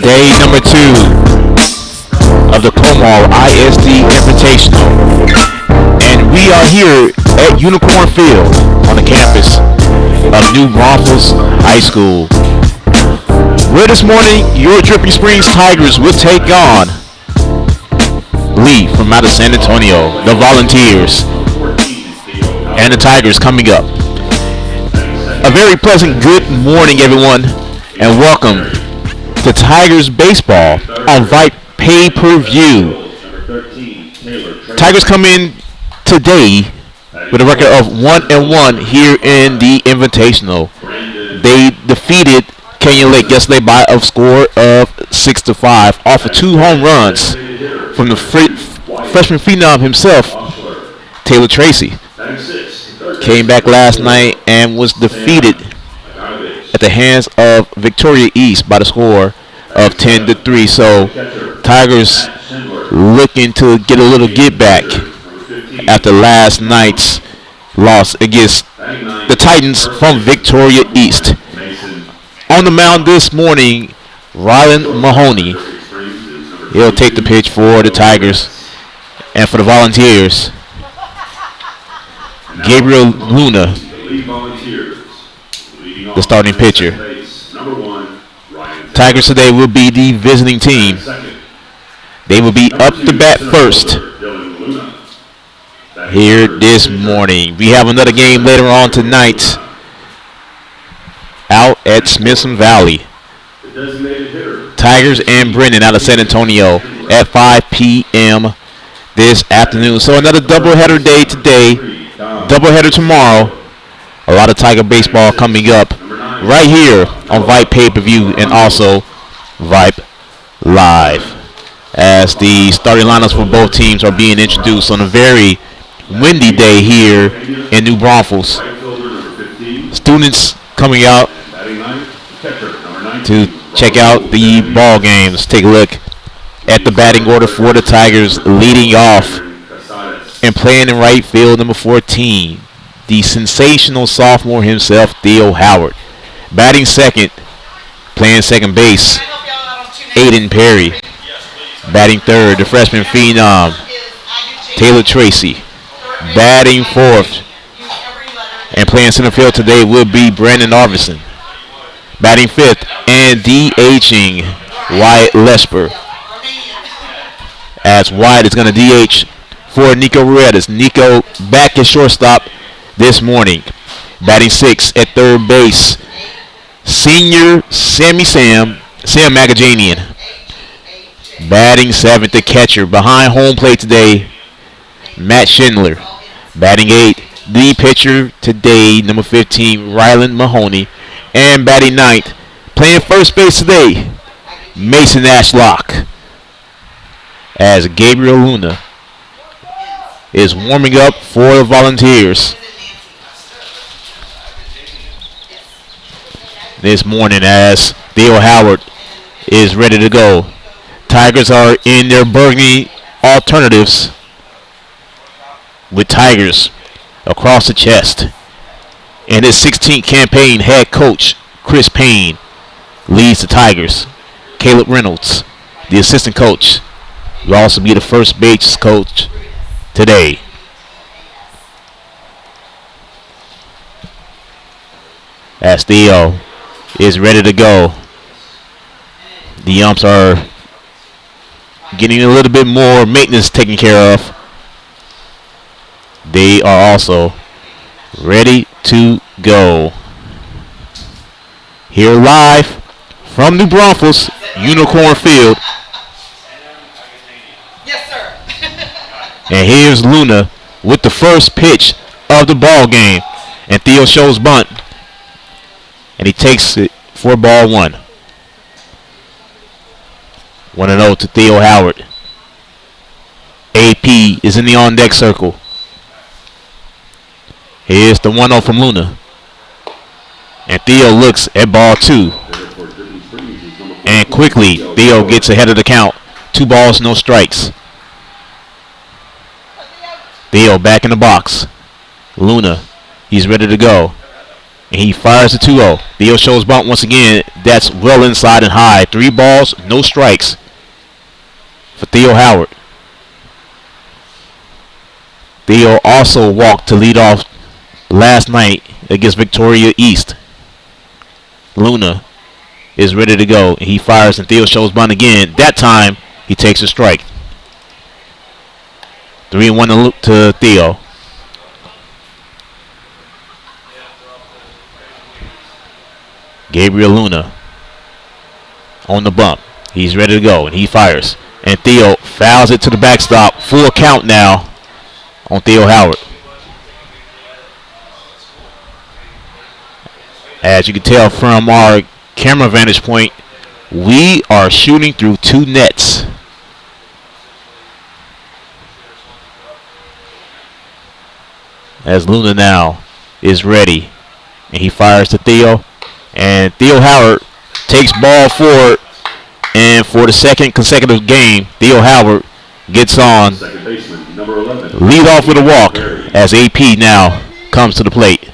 Day number 2 of the Comal ISD Invitational. And we are here at Unicorn Field on the campus of New Braunfels High School, where this morning your Dripping Springs Tigers will take on Lee from out of San Antonio, the Volunteers, and the Tigers coming up. A very pleasant good morning, everyone, and welcome to Tigers baseball on Vype pay-per-view. Tigers come in today with a record of 1-1 here in the Invitational. They defeated Canyon Lake yesterday by a score of 6-5 off of 2 home runs from the freshman phenom himself, Taylor Tracy. Came back last night and was defeated at the hands of Victoria East by the score of 10-3. So Tigers looking to get a little get back after last night's loss against the Titans from Victoria East. On the mound this morning, Rylan Mahoney. He'll take the pitch for the Tigers, and for the Volunteers, Gabriel Luna, the starting pitcher. Tigers today will be the visiting team. They will be up to bat first here this morning. We have another game later on tonight out at Smithson Valley. Tigers and Brennan out of San Antonio at 5 p.m. this afternoon. So another doubleheader day today, doubleheader tomorrow. A lot of Tiger baseball coming up right here on Vype pay-per-view and also Vype Live, as the starting lineups for both teams are being introduced on a very windy day here in New Braunfels. Students coming out to check out the ball games. Take a look at the batting order for the Tigers. Leading off and playing in right field, number 14, the sensational sophomore himself, Theo Howard. Batting second, playing second base, Aiden Perry. Batting third, the freshman phenom, Taylor Tracy. Batting fourth and playing center field today will be Brandon Arvison. Batting fifth and DHing Wyatt Lesper, as Wyatt is going to DH for Nico Ruedas. Nico back at shortstop this morning. Batting sixth at third base, senior Sam Magajanian. Batting seventh, the catcher behind home plate today, Matt Schindler. Batting eighth, the pitcher today, number 15, Rylan Mahoney. And batting ninth, playing first base today, Mason Ashlock, as Gabriel Luna is warming up for the Volunteers this morning, as Theo Howard is ready to go. Tigers are in their burgundy alternatives with Tigers across the chest. In his 16th campaign, head coach Chris Payne leads the Tigers. Caleb Reynolds, the assistant coach, will also be the first base coach today. As Theo is ready to go, the umps are getting a little bit more maintenance taken care of. They are also ready to go. Here live from New Braunfels, Unicorn Field. Yes, sir. And here's Luna with the first pitch of the ball game. And Theo shows bunt. And he takes it for ball one. 1-0 to Theo Howard. AP is in the on-deck circle. Here's the 1-0 from Luna. And Theo looks at ball two. And quickly, Theo gets ahead of the count. 2 balls, no strikes. Theo back in the box. Luna, he's ready to go. And he fires the 2-0. Theo shows bunt once again. That's well inside and high. 3 balls, no strikes for Theo Howard. Theo also walked to lead off last night against Victoria East. Luna is ready to go. And he fires and Theo shows bunt again. That time he takes a strike. 3-1 to Theo. Gabriel Luna on the bump. He's ready to go and he fires. And Theo fouls it to the backstop. Full count now on Theo Howard. As you can tell from our camera vantage point, we are shooting through 2 nets. As Luna now is ready. And he fires to Theo. And Theo Howard takes ball forward. And for the second consecutive game, Theo Howard gets on. Second baseman, number 11. Lead off with a walk as AP now comes to the plate.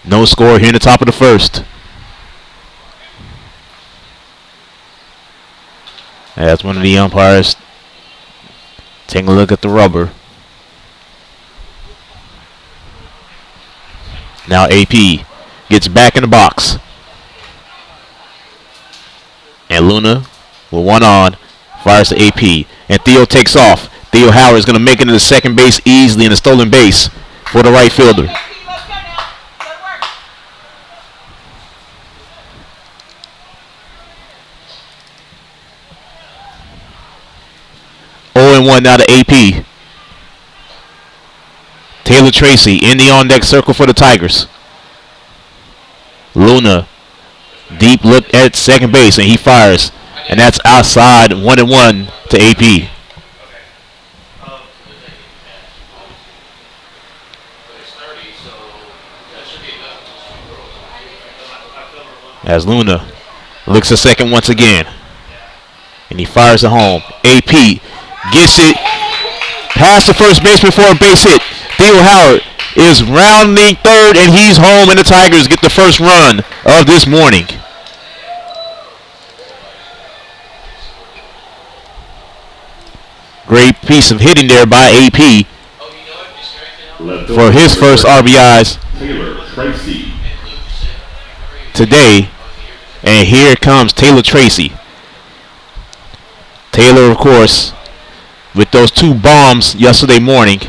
No score here in the top of the first. As one of the umpires taking a look at the rubber. Now AP gets back in the box. And Luna with one on fires to AP. And Theo takes off. Theo Howard is going to make it into second base easily in a stolen base for the right fielder. One now to AP. Taylor Tracy in the on-deck circle for the Tigers. Luna, deep look at second base, and he fires. And that's outside, 1-1 to AP. As Luna looks at second once again. And he fires it home. AP gets it past the first baseman for a base hit. Theo Howard is rounding third, and he's home, and the Tigers get the first run of this morning. Great piece of hitting there by AP for his first RBIs today. And here comes Taylor Tracy. Taylor, of course, with those 2 bombs yesterday morning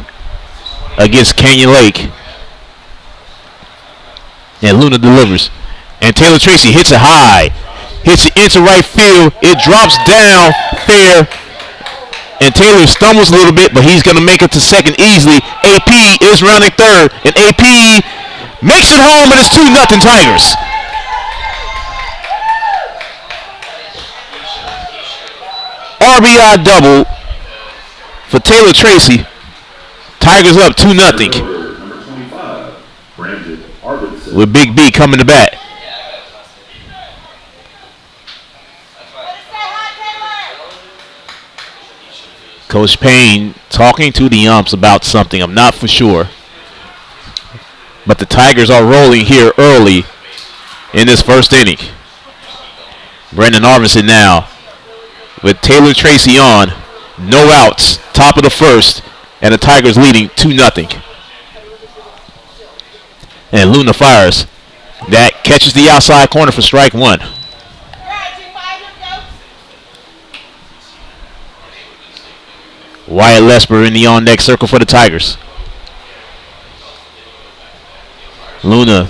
against Canyon Lake. And Luna delivers. And Taylor Tracy hits it high. Hits it into right field. It drops down fair. And Taylor stumbles a little bit, but he's going to make it to second easily. AP is rounding third. And AP makes it home, and it's 2-0 Tigers. RBI double for Taylor Tracy. Tigers up 2-0. With Big B coming to bat. Coach Payne talking to the umps about something. I'm not for sure. But the Tigers are rolling here early in this first inning. Brendan Arvidsson now with Taylor Tracy on. No outs. Top of the first. And the Tigers leading 2-0. And Luna fires. That catches the outside corner for strike 1. Wyatt Lesper in the on-deck circle for the Tigers. Luna,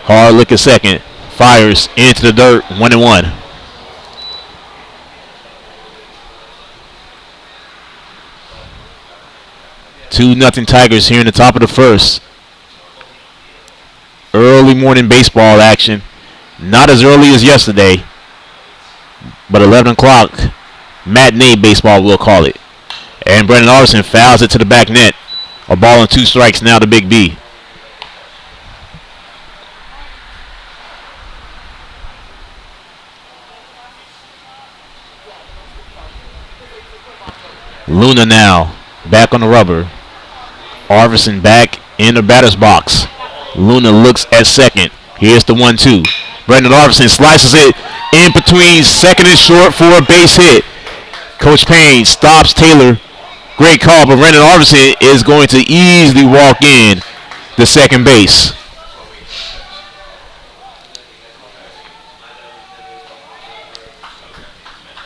hard look at second. Fires into the dirt, 1-1. Two nothing Tigers here in the top of the first. Early morning baseball action. Not as early as yesterday, but 11 o'clock matinee baseball, we'll call it. And Brendan Arvidsson fouls it to the back net. A ball and 2 strikes now to Big B. Luna now Back on the rubber. Arvidsson back in the batter's box. Luna looks at second. Here's the 1-2. Brendan Arvidsson slices it in between second and short for a base hit. Coach Payne stops Taylor. Great call, but Brendan Arvidsson is going to easily walk in the second base.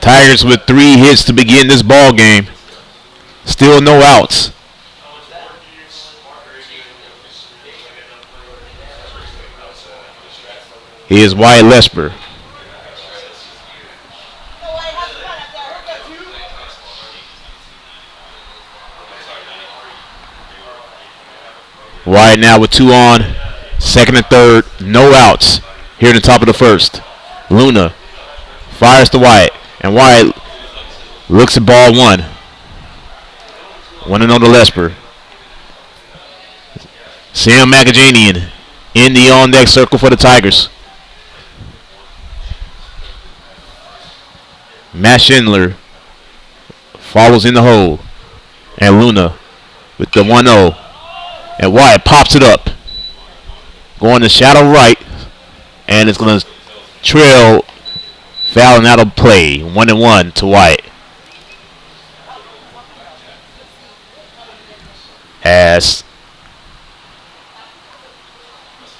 Tigers with 3 hits to begin this ball game. Still no outs. Here's Wyatt Lesper. Wyatt now with 2 on. Second and third. No outs. Here at the top of the first. Luna fires to Wyatt. And Wyatt looks at ball 1. 1-0 to Lesper. Sam Macajanian in the on-deck circle for the Tigers. Matt Schindler follows in the hole. And Luna with the 1-0. And Wyatt pops it up. Going to shadow right. And it's going to trail, fouling out of play. 1-1 to Wyatt. As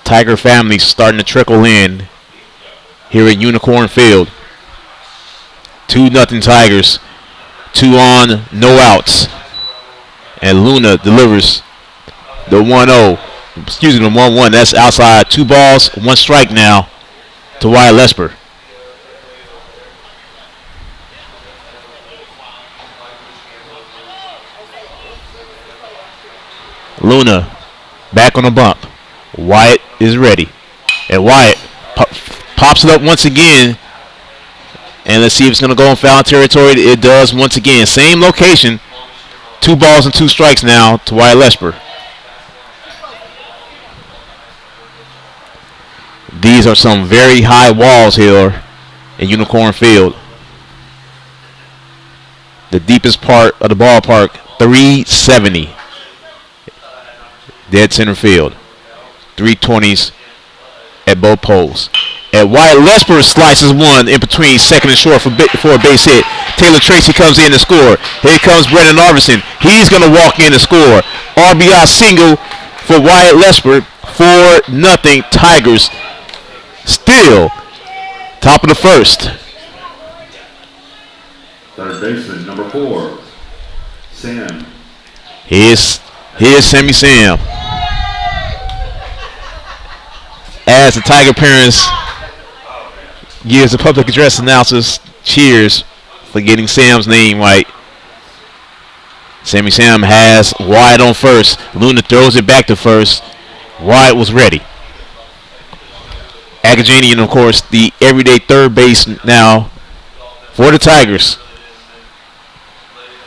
Tiger families starting to trickle in here at Unicorn Field. 2-0 Tigers. 2 on, no outs. And Luna delivers the 1-0. Excuse me, the 1-1. That's outside. 2 balls, 1 strike now to Wyatt Lesper. Luna back on the bump. Wyatt is ready. And Wyatt pops it up once again. And let's see if it's going to go in foul territory. It does once again. Same location. 2 balls and 2 strikes now to Wyatt Lesper. These are some very high walls here in Unicorn Field. The deepest part of the ballpark, 370. Dead center field. 320s at both poles. And Wyatt Lesper slices one in between second and short for a base hit. Taylor Tracy comes in to score. Here comes Brendan Arvidsson. He's going to walk in to score. RBI single for Wyatt Lesper. 4-0 Tigers. Still top of the first. Third baseman, number 4, Sam. Here's Sammy Sam. As the Tiger parents gives the public address announcers cheers for getting Sam's name right. Sammy Sam has Wyatt on first. Luna throws it back to first. Wyatt was ready. Agajanian, of course, the everyday third base now for the Tigers.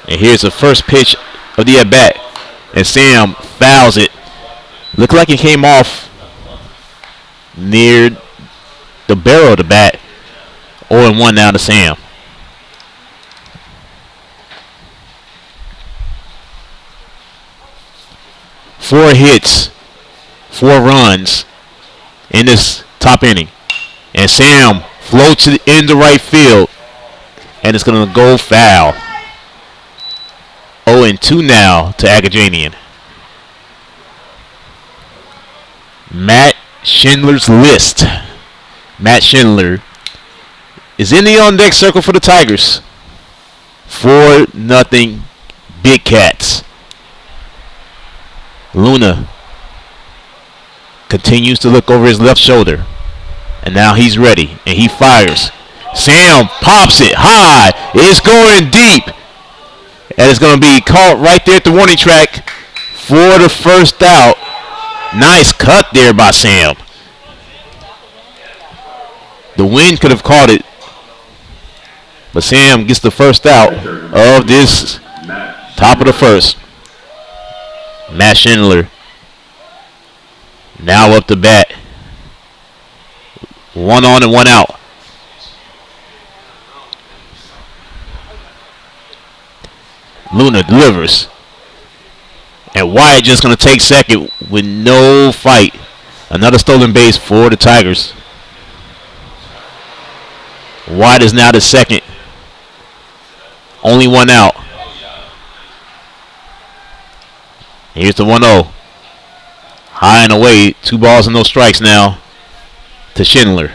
And here's the first pitch of the at-bat. And Sam fouls it. Looked like it came off near the barrel of the bat. 0-1 now to Sam. Four hits, 4 runs in this top inning. And Sam floats it into right field. And it's going to go foul. 0-2 now to Agajanian. Matt Schindler's list. Matt Schindler is in the on-deck circle for the Tigers. 4-0 Big Cats. Luna continues to look over his left shoulder. And now he's ready. And he fires. Sam pops it high. It's going deep. And it's going to be caught right there at the warning track for the first out. Nice cut there by Sam. The wind could have caught it. But Sam gets the first out of this top of the first. Matt Schindler now up to bat. 1 on and 1 out. Luna delivers. And Wyatt just going to take second with no fight. Another stolen base for the Tigers. Wyatt is now the second. Only one out. Here's the 1-0. High and away. 2 balls and no strikes now to Schindler.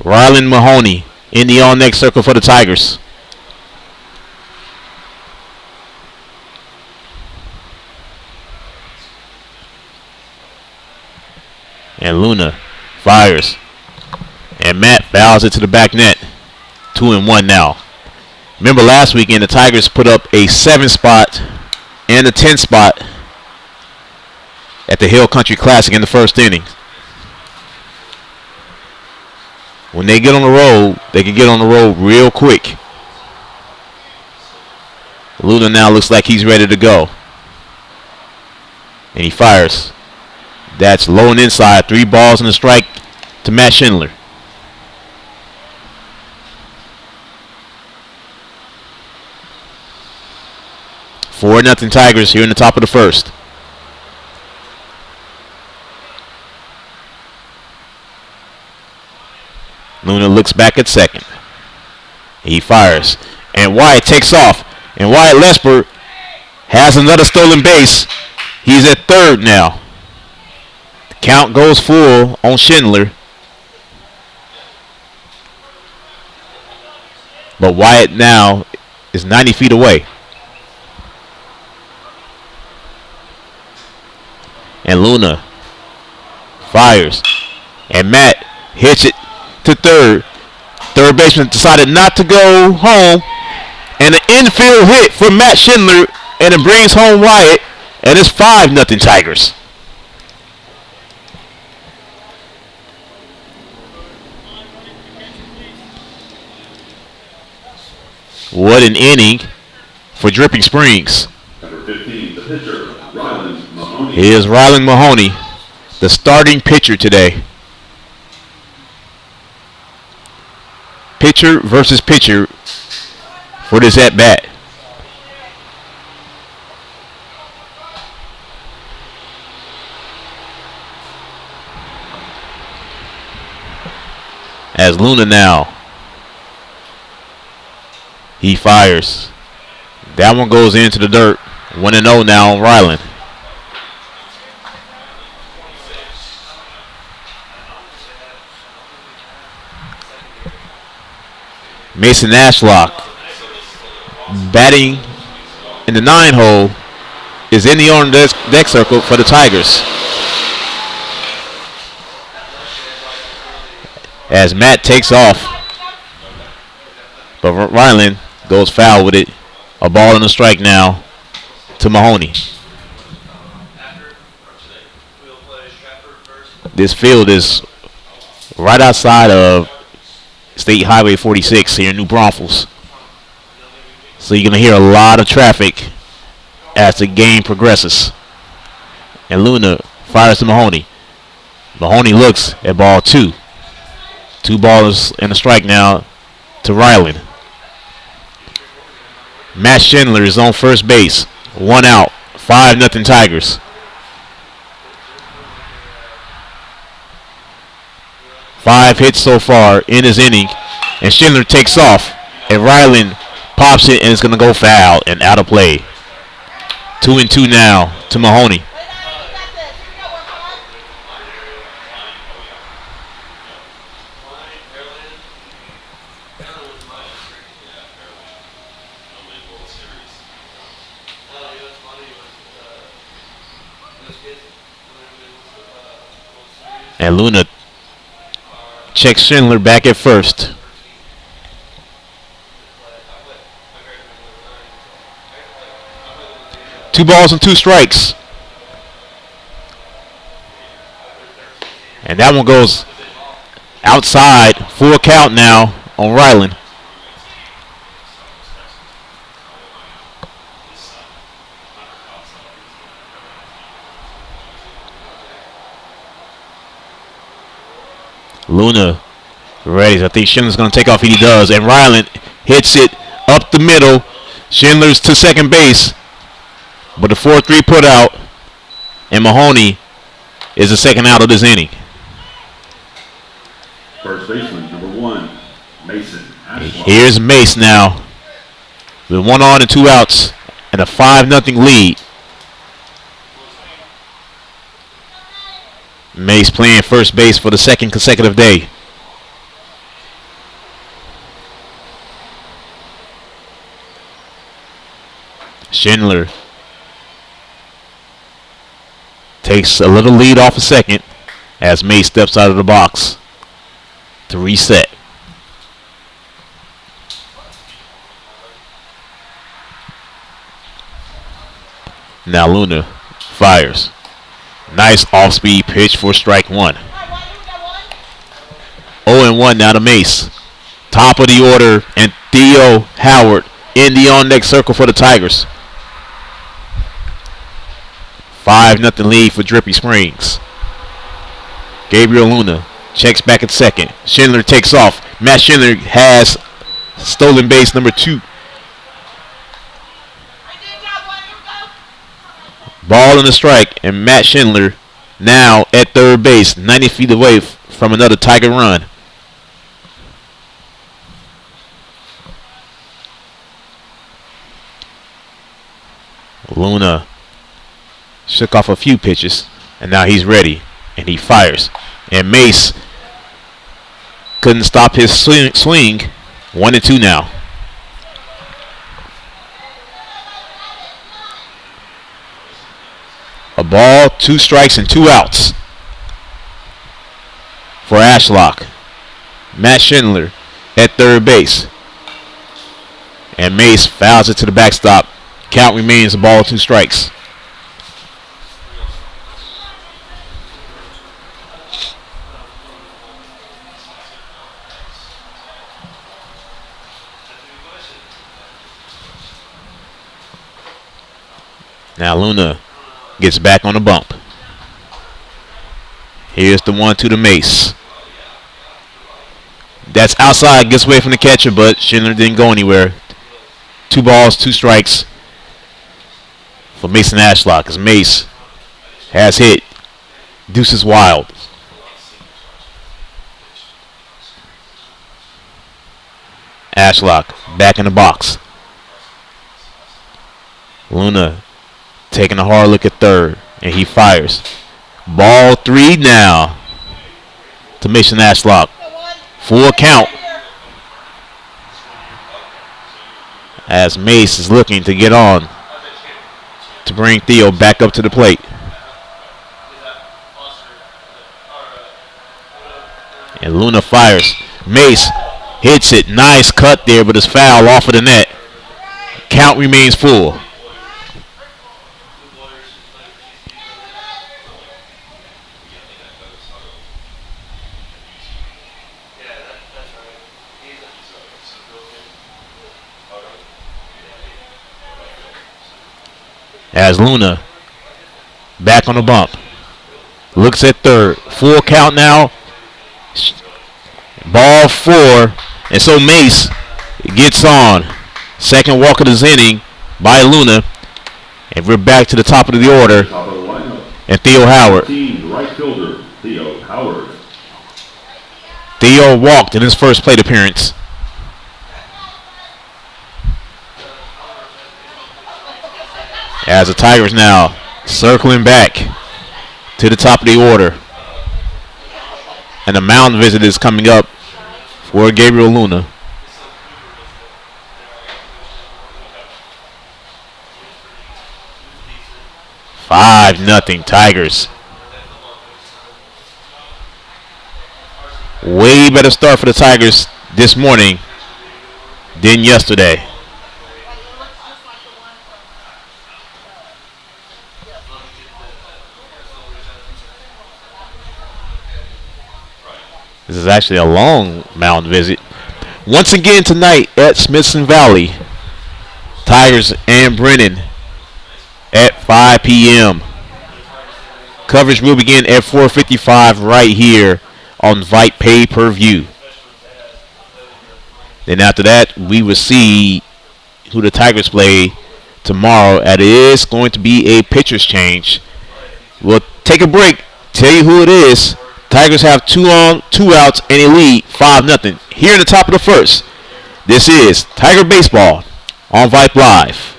Ryland Mahoney in the on-next circle for the Tigers. And Luna fires. And Matt fouls it to the back net. 2-1 now. Remember last weekend the Tigers put up a 7 spot and a 10 spot at the Hill Country Classic in the first inning. When they get on the road, they can get on the road real quick. Luna now looks like he's ready to go. And he fires. That's low and inside. 3 balls and a strike to Matt Schindler. Four nothing Tigers here in the top of the first. Luna looks back at second. He fires. And Wyatt takes off. And Wyatt Lesper has another stolen base. He's at third now. The count goes full on Schindler. But Wyatt now is 90 feet away. And Luna fires. And Matt hits it to third. Third baseman decided not to go home. And an infield hit for Matt Schindler. And it brings home Wyatt. And it's 5-0 Tigers. What an inning for Dripping Springs. Number 15, the pitcher, Ryland Mahoney. Here's Ryland Mahoney, the starting pitcher today. Pitcher versus pitcher for this at-bat. As Luna now. He fires. That one goes into the dirt. 1-0 now on Ryland. Mason Ashlock batting in the 9-hole is in the on deck circle for the Tigers. As Matt takes off. But Ryland goes foul with it. A ball and a strike now to Mahoney. This field is right outside of State Highway 46 here in New Braunfels. So you're going to hear a lot of traffic as the game progresses. And Luna fires to Mahoney. Mahoney looks at ball 2. 2 balls and a strike now to Ryland. Matt Schindler is on first base. 1 out. 5-0 Tigers. 5 hits so far in his inning. And Schindler takes off. And Ryland pops it and it's going to go foul and out of play. 2-2 now to Mahoney. And Luna checks Schindler back at first. Two balls and 2 strikes. And that one goes outside. Full count now on Ryland. Luna ready. I think Schindler's going to take off. He does. And Ryland hits it up the middle. Schindler's to second base. But the 4-3 put out, and Mahoney is the second out of this inning. First baseman, number 1, Mason Ashlock. Here's Mace now, with 1 on and 2 outs, and a 5-0 lead. Mace playing first base for the second consecutive day. Schindler takes a little lead off a second as Mace steps out of the box to reset. Now Luna fires. Nice off-speed pitch for strike 1. 0-1 now to Mace. Top of the order, and Theo Howard in the on-deck circle for the Tigers. 5-0 lead for Drippy Springs. Gabriel Luna checks back at second. Schindler takes off. Matt Schindler has stolen base number 2. Ball in the strike, and Matt Schindler now at third base, 90 feet away from another Tiger run. Luna shook off a few pitches, and now he's ready, and he fires. And Mace couldn't stop his swing. 1-2 now. A ball, 2 strikes, and 2 outs for Ashlock. Matt Schindler at third base. And Mace fouls it to the backstop. Count remains a ball, 2 strikes. Now Luna gets back on the bump. Here's the 1-2 to Mace. That's outside, gets away from the catcher, but Schindler didn't go anywhere. 2 balls, 2 strikes for Mason Ashlock as Mace has hit Deuces Wild. Ashlock back in the box. Luna taking a hard look at third, and he fires. Ball 3 now to Mason Ashlock. Full count as Mace is looking to get on to bring Theo back up to the plate. And Luna fires. Mace hits it. Nice cut there, but it's foul off of the net. Count remains full. As Luna back on the bump. Looks at third. Full count now. Ball 4. And so Mace gets on. Second walk of this inning by Luna. And we're back to the top of the order. Top of the lineup. And Theo Howard. Team right fielder, Theo Howard. Theo walked in his first plate appearance. As the Tigers now circling back to the top of the order. And the mound visit is coming up for Gabriel Luna. $5-0 Tigers. Way better start for the Tigers this morning than yesterday. This is actually a long mound visit. Once again tonight at Smithson Valley, Tigers and Brennan at 5 p.m. Coverage will begin at 4:55 right here on Vype pay-per-view. Then after that, we will see who the Tigers play tomorrow, and it is going to be a pitcher's change. We'll take a break, tell you who it is. Tigers have 2 outs, and a lead, 5-0. Here in the top of the first, this is Tiger Baseball on Vype Live.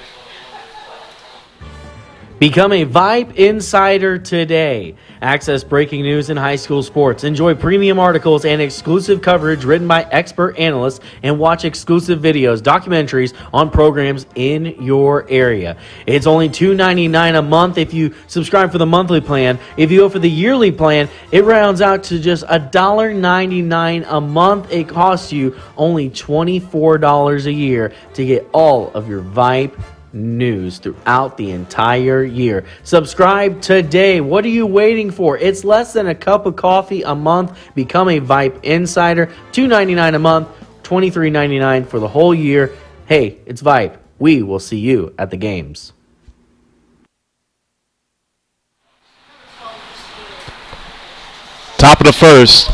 Become a Vype Insider today. Access breaking news in high school sports. Enjoy premium articles and exclusive coverage written by expert analysts, and watch exclusive videos, documentaries on programs in your area. It's only $2.99 a month if you subscribe for the monthly plan. If you go for the yearly plan, it rounds out to just $1.99 a month. It costs you only $24 a year to get all of your Vype news throughout the entire year. Subscribe today. What are you waiting for? It's less than a cup of coffee a month. Become a Vype Insider. $2.99 a month, $23.99 for the whole year. Hey, it's Vype. We will see you at the games. Top of the first,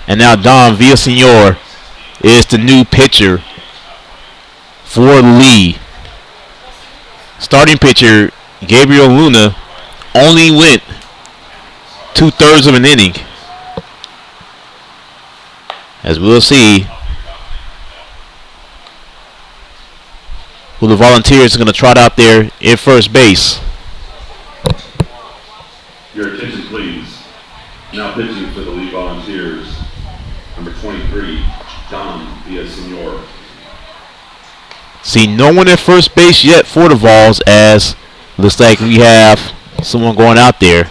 and now Don Villasenor is the new pitcher for Lee. Starting pitcher Gabriel Luna only went 2/3 of an inning. As we'll see who the Volunteers are going to trot out there in first base. Your attention, please. Now pitching for the Lee Volunteers, number 23, Don Villasenor. See no one at first base yet for the Vols, as looks like we have someone going out there.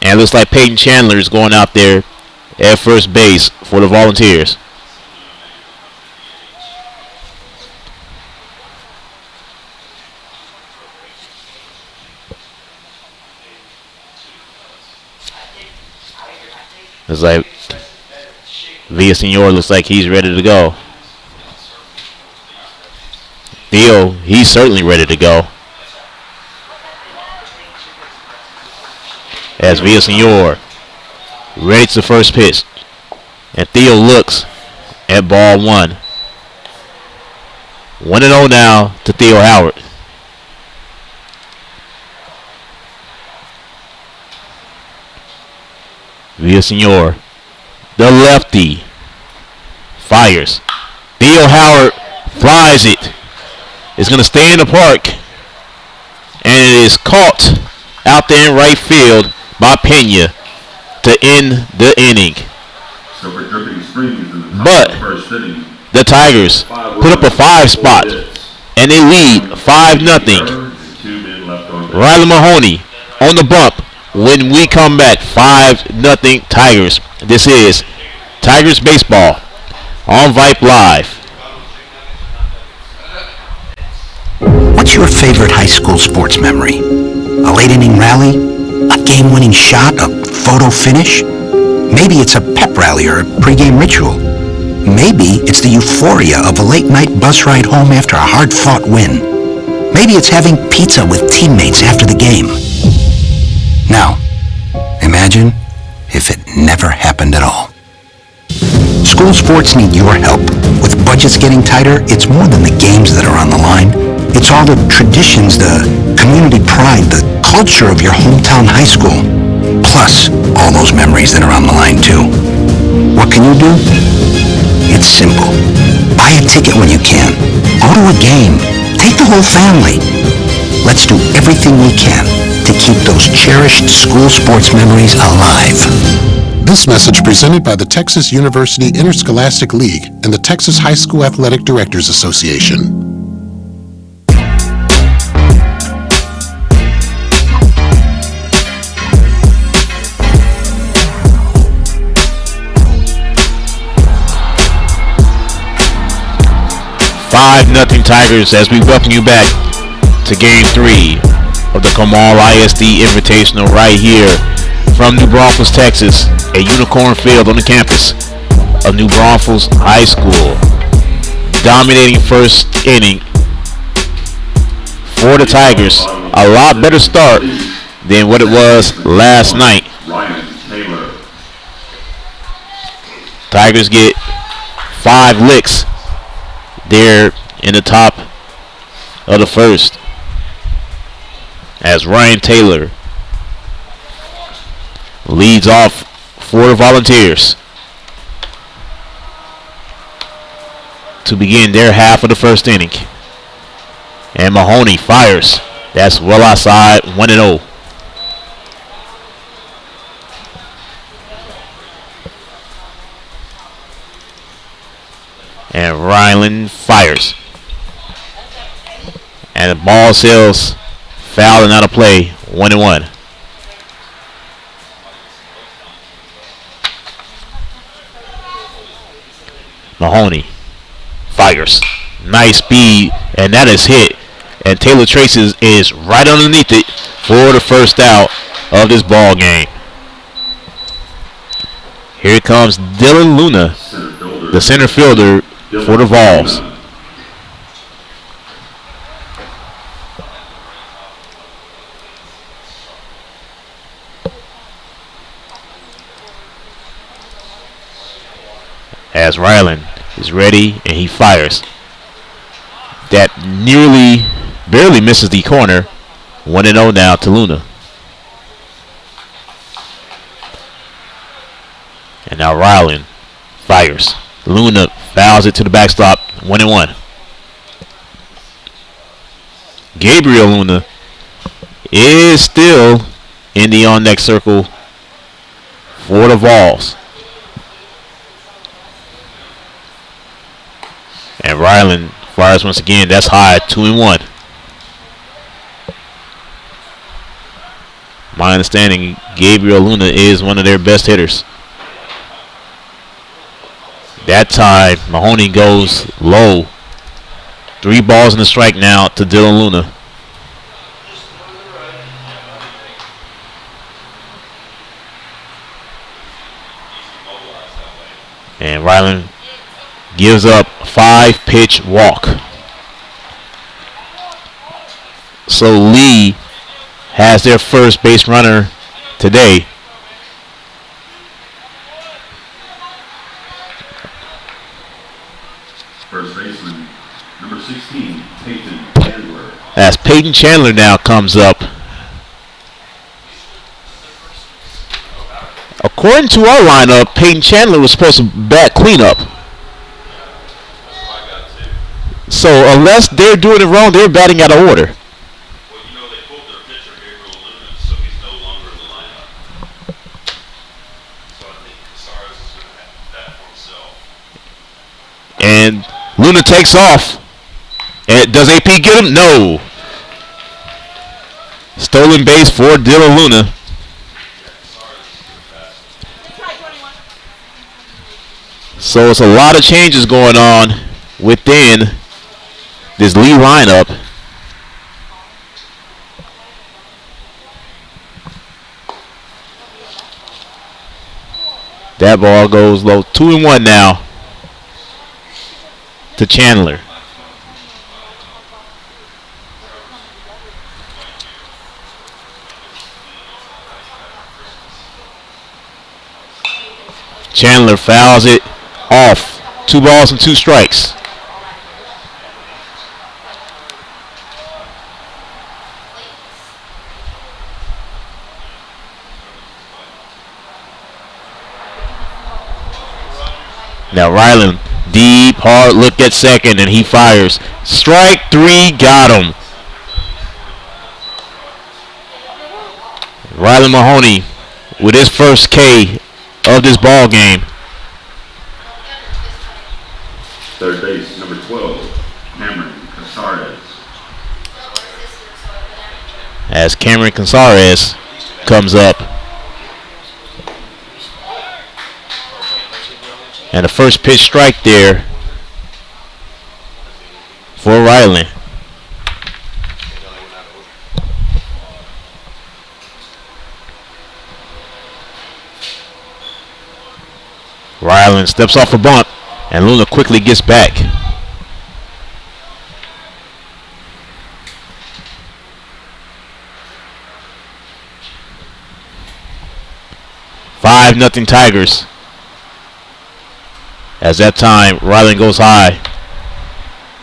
And it looks like Peyton Chandler is going out there at first base for the Volunteers. Looks like Villasenor looks like he's ready to go. Theo, he's certainly ready to go. As Villasenor ready to first pitch. And Theo looks at ball one. 1-0 now to Theo Howard. Villasenor, the lefty, fires. Theo Howard flies it. It's going to stay in the park, and it is caught out there in right field by Pena to end the inning. But the Tigers put up a 5 spot, and they lead 5-0. Riley Mahoney on the bump when we come back. 5-0 Tigers. This is Tigers Baseball on Vype Live. What's your favorite high school sports memory? A late inning rally? A game-winning shot? A photo finish? Maybe it's a pep rally or a pregame ritual. Maybe it's the euphoria of a late-night bus ride home after a hard-fought win. Maybe it's having pizza with teammates after the game. Now, imagine if it never happened at all. School sports need your help. With budgets getting tighter, it's more than the games that are on the line. It's all the traditions, the community pride, the culture of your hometown high school. Plus, all those memories that are on the line, too. What can you do? It's simple. Buy a ticket when you can. Go to a game. Take the whole family. Let's do everything we can to keep those cherished school sports memories alive. This message presented by the Texas University Interscholastic League and the Texas High School Athletic Directors Association. Nothing Tigers, as we welcome you back to Game 3 of the Comal ISD Invitational right here from New Braunfels, Texas, at Unicorn Field on the campus of New Braunfels High School. Dominating first inning for the Tigers. A lot better start than what it was last night. Tigers get 5 licks. Their in the top of the first as Ryan Taylor leads off for the Volunteers to begin their half of the first inning. And Mahoney fires. That's well outside, 1-0. And Ryland fires. And the ball sails foul and out of play, 1-1. Mahoney fires. Nice speed, and that is hit. And Taylor Traces is right underneath it for the first out of this ball game. Here comes Dylan Luna, the center fielder for the Vols. As Ryland is ready and he fires. That barely misses the corner. 1-0 now to Luna. And now Ryland fires. Luna fouls it to the backstop. 1-1. Gabriel Luna is still in the on-deck circle for the Vols. And Ryland fires once again. That's high, 2-1. My understanding, Gabriel Luna is one of their best hitters. That time, Mahoney goes low. 3 balls and a strike now to Dylan Luna. And Ryland gives up 5-pitch walk. So Lee has their first base runner today. First baseman, number 16, Peyton Chandler. As Peyton Chandler now comes up. According to our lineup, Peyton Chandler was supposed to bat cleanup. So unless they're doing it wrong, they're batting out of order. Well, you know, they pulled their pitcher, Gabriel Luna, so he's no longer in the lineup. So I think Casares is going to have that for himself. And Luna takes off. And does AP get him? No. Stolen base for Dylan Luna. So it's a lot of changes going on within this Lee lineup. That ball goes low. 2-1 now to Chandler. Chandler fouls it off. 2 balls and 2 strikes. Now Ryland, deep, hard look at second, and he fires. Strike 3, got him. Ryland Mahoney with his first K of this ball game. Third base, number 12, Cameron Casares. As Cameron Casares comes up. And the first pitch strike there for Ryland. Ryland steps off a bunt, and Luna quickly gets back. Nothing Tigers. As that time, Ryland goes high.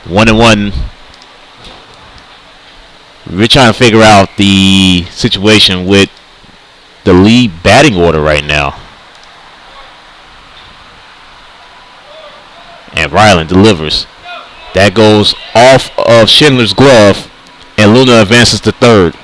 1-1. We're trying to figure out the situation with the lead batting order right now. And Ryland delivers. That goes off of Schindler's glove, and Luna advances to third.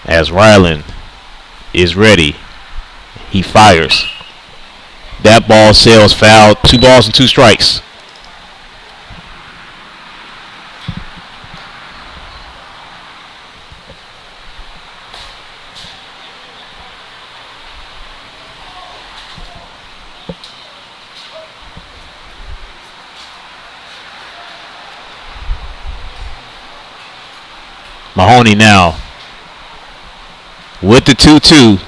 As Ryland is ready, he fires. That ball sails foul. 2 balls and 2 strikes. Mahoney now with the 2-2.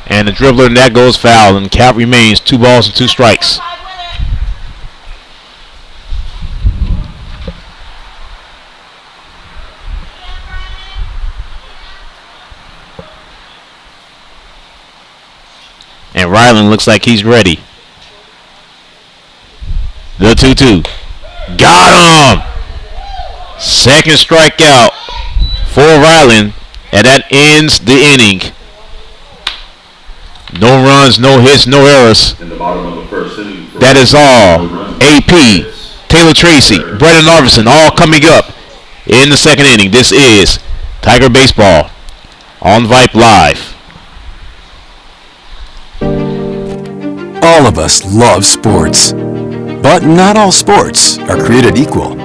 And the dribbler, and that goes foul, and count remains 2 balls and 2 strikes. And Ryland looks like he's ready. The 2-2. Got him! Second strikeout for Ryland, and that ends the inning. No runs, no hits, no errors. In the bottom of the first inning. That is all. AP, Taylor Tracy, Brendan Arvison, all coming up in the second inning. This is Tiger Baseball on Vype Live. All of us love sports, but not all sports are created equal.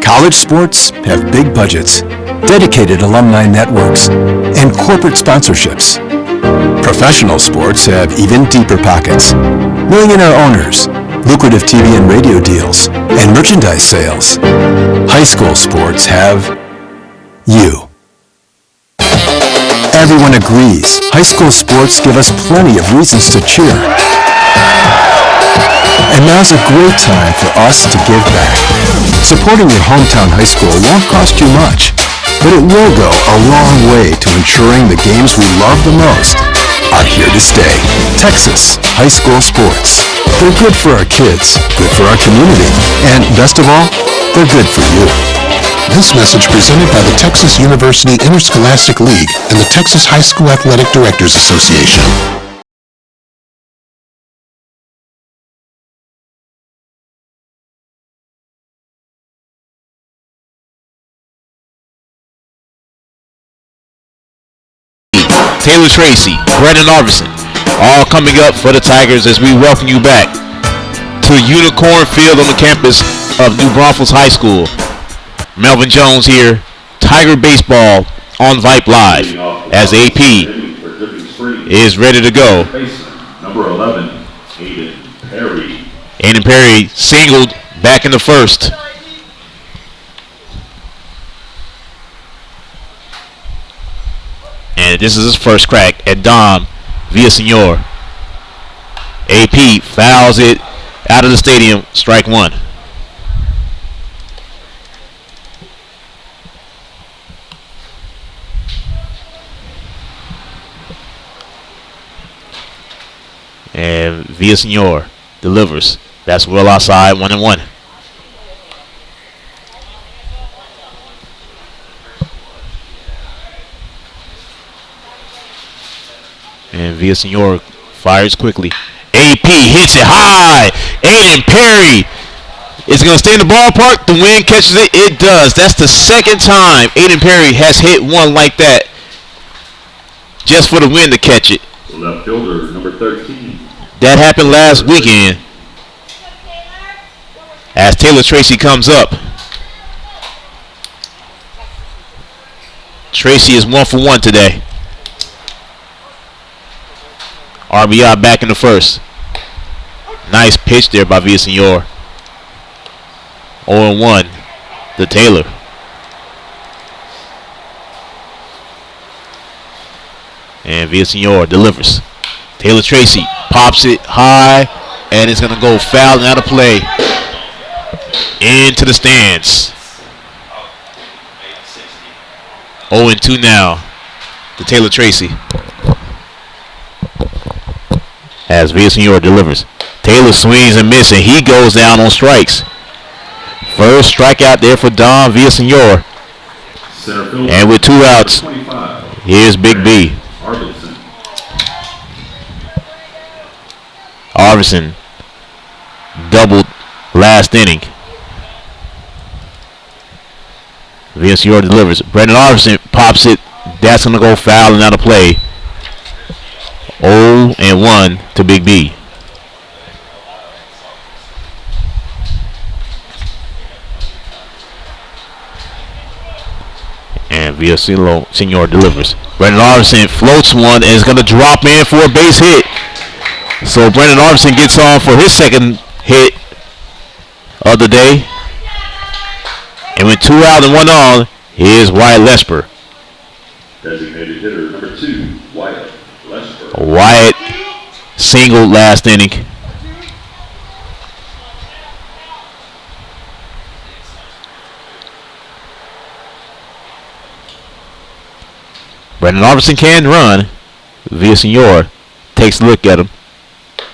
College sports have big budgets, dedicated alumni networks, and corporate sponsorships. Professional sports have even deeper pockets, millionaire owners, lucrative TV and radio deals, and merchandise sales. High school sports have you. Everyone agrees high school sports give us plenty of reasons to cheer. And now's a great time for us to give back. Supporting your hometown high school won't cost you much, but it will go a long way to ensuring the games we love the most are here to stay. Texas high school sports. They're good for our kids, good for our community, and best of all, they're good for you. This message presented by the Texas University Interscholastic League and the Texas High School Athletic Directors Association. Taylor Tracy, Brendan Arvison, all coming up for the Tigers as we welcome you back to Unicorn Field on the campus of New Braunfels High School. Melvin Jones here, Tiger Baseball on Vype Live as AP is ready to go. Number 11, Aiden Perry. Aiden Perry singled back in the first. And this is his first crack at Dom Villasenor. AP fouls it out of the stadium, strike one. And Villasenor delivers. That's well outside, 1-1. And Villasenor fires quickly. AP hits it high. Aiden Perry is going to stay in the ballpark. The wind catches it. It does. That's the second time Aiden Perry has hit one like that just for the wind to catch it. Left fielder, number 13. That happened last weekend as Taylor Tracy comes up. Tracy is 1 for 1 today. RBI back in the first. Nice pitch there by Villasenor. 0-1 to Taylor. And Villasenor delivers. Taylor Tracy pops it high. And it's going to go foul and out of play. Into the stands. 0-2 now to Taylor Tracy. As Villasenor delivers. Taylor swings and misses. He goes down on strikes. First strikeout there for Don Villasenor. And with 2 outs, here's Big B. Arvidsson doubled last inning. Villasenor delivers. Brendan Arvidsson pops it. That's going to go foul and out of play. 0-1 to Big B. And Villasenor delivers. Brendan Arvidsson floats one and is going to drop in for a base hit. So Brendan Arvidsson gets on for his second hit of the day. And with 2 out and 1 on, here's Wyatt Lesper. Designated hitter number 2, Wyatt Lesper. Wyatt singled last inning. Brendan Arvidsson can run. Villasenor takes a look at him.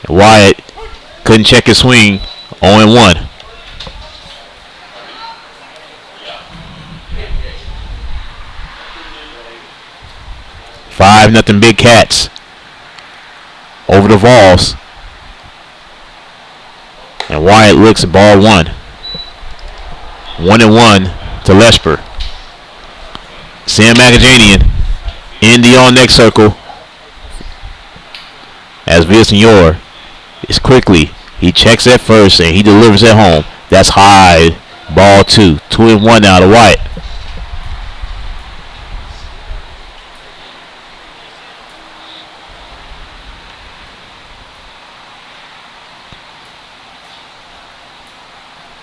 Wyatt couldn't check his swing. 0-1. Nothing Big Cats over the Vols. And Wyatt looks at ball 1. 1-1 to Lesper. Sam Magajanian in the on-next circle. As Villasenor is quickly. He checks at first and he delivers at home. That's high. Ball 2. 2-1 now to Wyatt.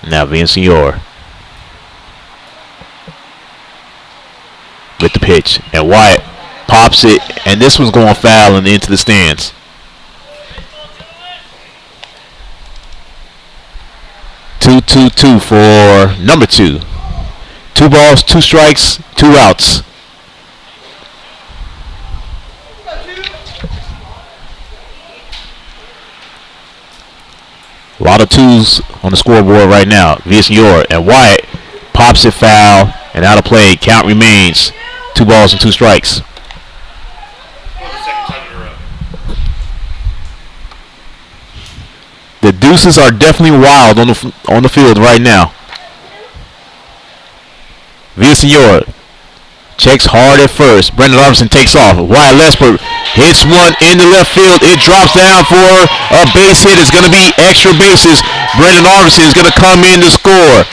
Now Villasenor with the pitch. And Wyatt pops it. And this one's going foul and into the stands. Two for number 2. 2 balls, 2 strikes, 2 outs. A lot of 2s on the scoreboard right now. Villasenor and Wyatt pops it foul and out of play. Count remains 2 balls and 2 strikes. The deuces are definitely wild on the field right now. Villasenor checks hard at first. Brendan Arvidsson takes off. Wyatt Lesper hits one in the left field. It drops down for a base hit. It's going to be extra bases. Brendan Arvidsson is going to come in to score.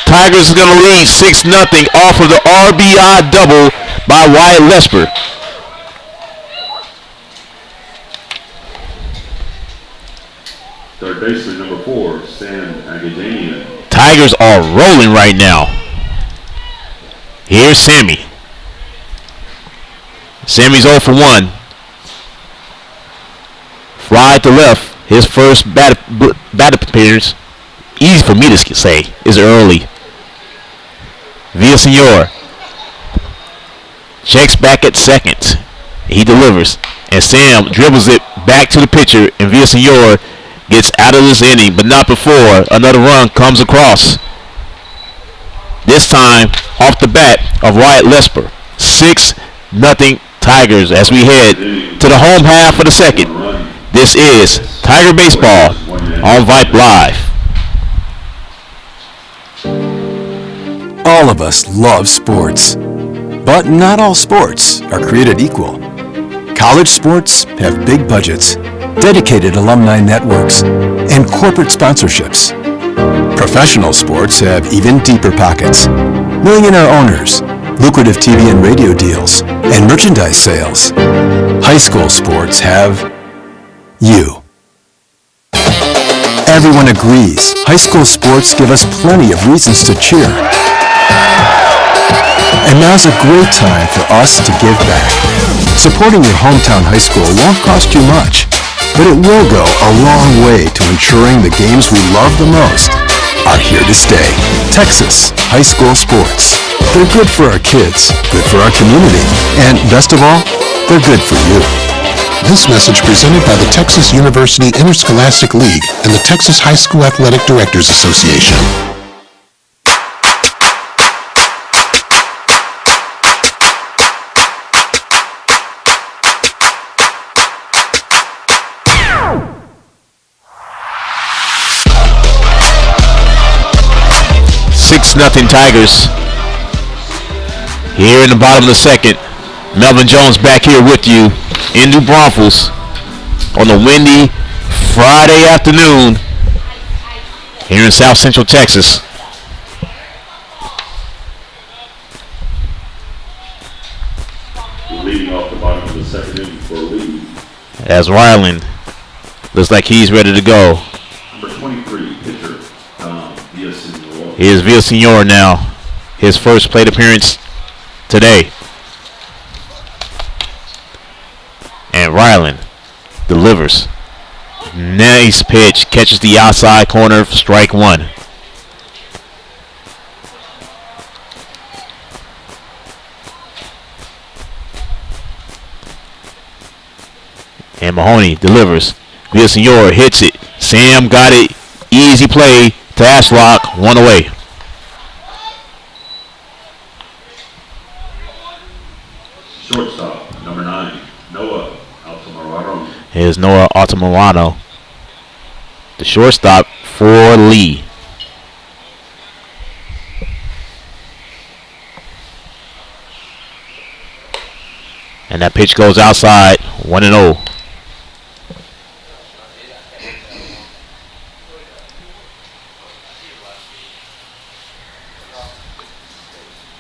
Tigers is going to lead 6-0 off of the RBI double by Wyatt Lesper. Third baseman number 4, Sam Agajanian. Tigers are rolling right now. Here's Sammy. Sammy's 0 for 1. Fly to left. His first bat appearance. Easy for me to say. Is early. Villasenor checks back at second. He delivers. And Sam dribbles it back to the pitcher. And Villasenor gets out of this inning, but not before another run comes across. This time off the bat of Wyatt Lesper. 6-0 Tigers as we head to the home half of the second. This is Tiger Baseball on Vype Live. All of us love sports, but not all sports are created equal. College sports have big budgets, dedicated alumni networks, and corporate sponsorships. Professional sports have even deeper pockets, millionaire owners, lucrative TV and radio deals, and merchandise sales. High school sports have you. Everyone agrees high school sports give us plenty of reasons to cheer. And now's a great time for us to give back. Supporting your hometown high school won't cost you much. but it will go a long way to ensuring the games we love the most are here to stay. Texas high school sports. They're good for our kids, good for our community, and best of all, they're good for you. This message presented by the Texas University Interscholastic League and the Texas High School Athletic Directors Association. Nothing Tigers. Here in the bottom of the second, Melvin Jones back here with you in New Braunfels on a windy Friday afternoon here in South Central Texas. Leading off the bottom of the second inning for a lead. As Ryland looks like he's ready to go. Number 23, pitcher, Here's Villasenor now. His first plate appearance today. And Ryland delivers. Nice pitch. Catches the outside corner for strike one. And Mahoney delivers. Villasenor hits it. Sam got it. Easy play to Ashlock. One away. Shortstop, number 9, Noah Altamirano. Here's Noah Altamirano, the shortstop for Lee. And that pitch goes outside, 1-0.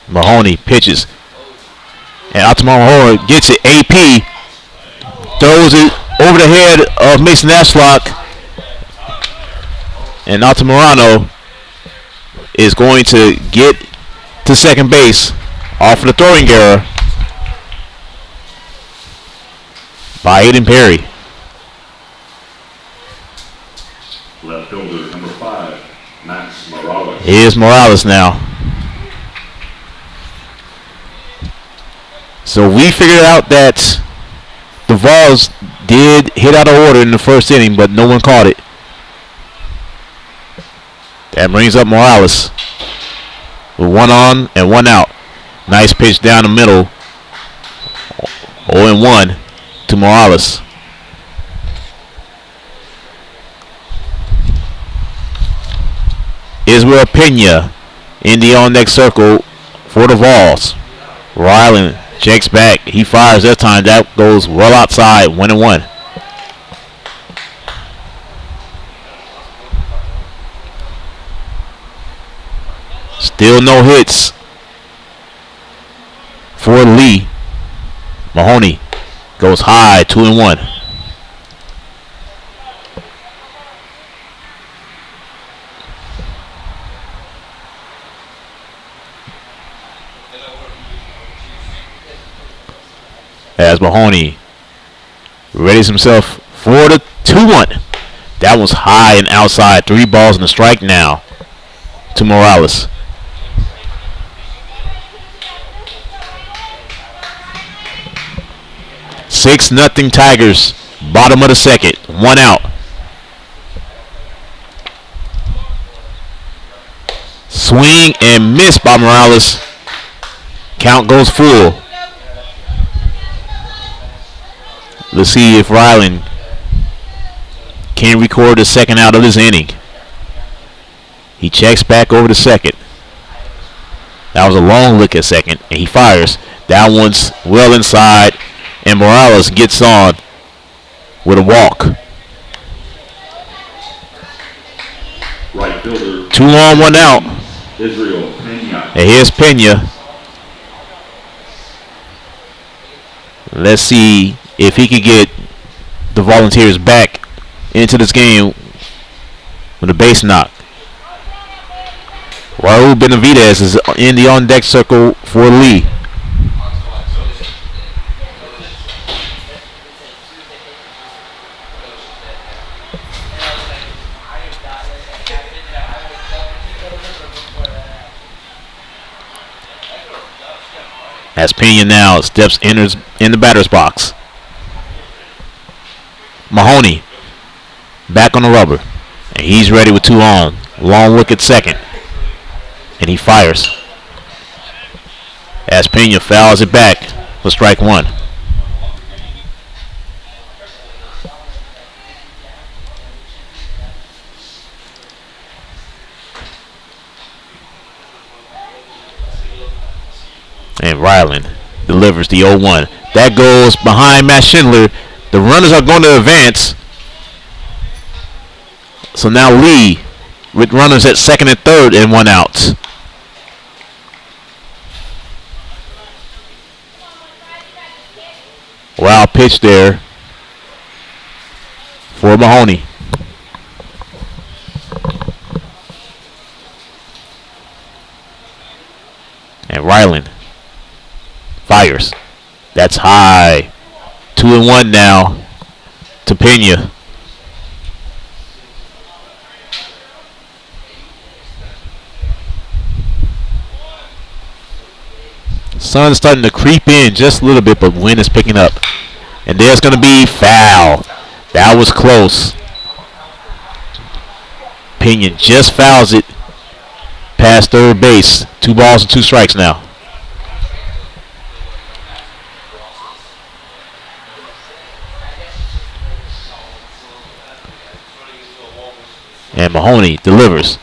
Mahoney pitches. And Altamirano gets it. AP throws it over the head of Mason Ashlock. And Altamirano is going to get to second base off of the throwing error by Aiden Perry. Left fielder, number 5, Max Morales. Here's Morales now. So we figured out that the Vols did hit out of order in the first inning, but no one caught it. That brings up Morales with 1 on and 1 out. Nice pitch down the middle. 0-1 to Morales. Israel Pena in the on-deck circle for the Vols. Ryland checks back. He fires that time. That goes well outside. 1-1. Still no hits for Lee. Mahoney goes high. 2-1. As Mahoney readies himself for the 2-1. That was high and outside. 3 balls and a strike now to Morales. Six nothing Tigers. Bottom of the second. 1 out. Swing and miss by Morales. Count goes full. Let's see if Ryland can record the second out of this inning. He checks back over to second. That was a long look at second, and he fires. That one's well inside, and Morales gets on with a walk. Right fielder. 2 on, 1 out. Israel Pena. And here's Pena. Let's see if he could get the Volunteers back into this game with a base knock. Raul Benavidez is in the on-deck circle for Lee. As Pena now enters in the batter's box. Mahoney back on the rubber. And he's ready with 2 on. Long look at second. And he fires. As Pena fouls it back for strike 1. And Ryland delivers the 0-1. That goes behind Matt Schindler. The runners are going to advance. So now Lee with runners at second and third and 1 out. Wild pitch there for Mahoney. And Ryland fires. That's high. 2-1 now to Pena. Sun's starting to creep in just a little bit, but wind is picking up. And there's going to be foul. That was close. Pena just fouls it past third base. 2 balls and 2 strikes now. And Mahoney delivers.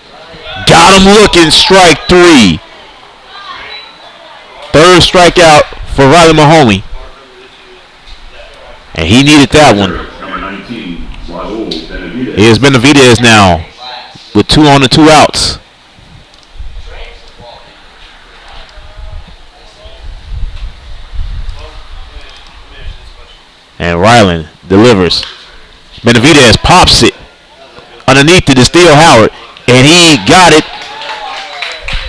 Got him looking, strike 3. Third strikeout for Riley Mahoney. And he needed that one. Here's Benavidez now with 2 on and 2 outs. And Ryland delivers. Benavidez pops it. Underneath it is Theo Howard. And he got it.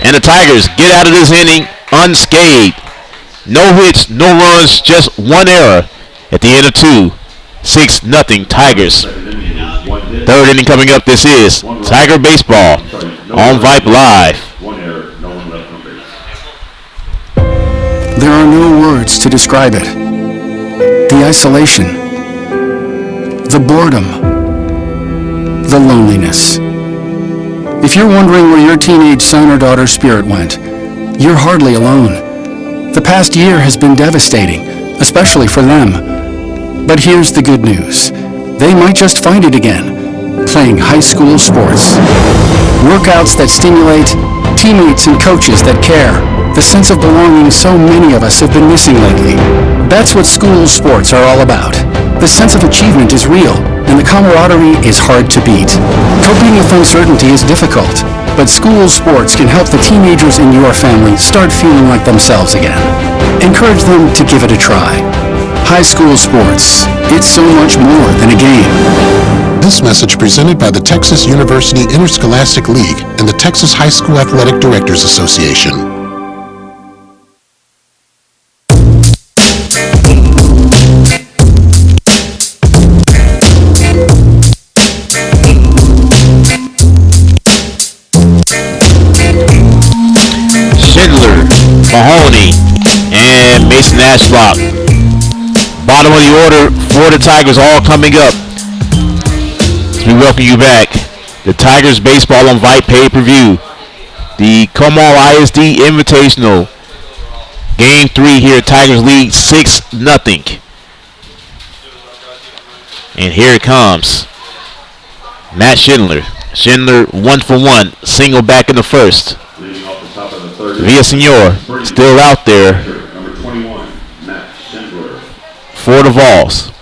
And the Tigers get out of this inning unscathed. No hits, no runs, just 1 error at the end of 2. 6-0 Tigers. Third inning coming up. This is Tiger Baseball on Vype Live. There are no words to describe it. The isolation, the boredom, the loneliness. If you're wondering where your teenage son or daughter's spirit went, you're hardly alone. The past year has been devastating, especially for them. But here's the good news. They might just find it again, playing high school sports. Workouts that stimulate, teammates and coaches that care, the sense of belonging so many of us have been missing lately. That's what school sports are all about. The sense of achievement is real, and the camaraderie is hard to beat. Coping with uncertainty is difficult, but school sports can help the teenagers in your family start feeling like themselves again. Encourage them to give it a try. High school sports, it's so much more than a game. This message presented by the Texas University Interscholastic League and the Texas High School Athletic Directors Association. Mahoney and Mason Ashbrook. Bottom of the order for the Tigers all coming up. As we welcome you back. The Tigers Baseball on Vype pay-per-view. The Comal ISD Invitational. Game 3 here. Tigers lead 6-0. And here it comes. Matt Schindler. Schindler 1 for 1. Single back in the first. Villasenor still out there for the Vols.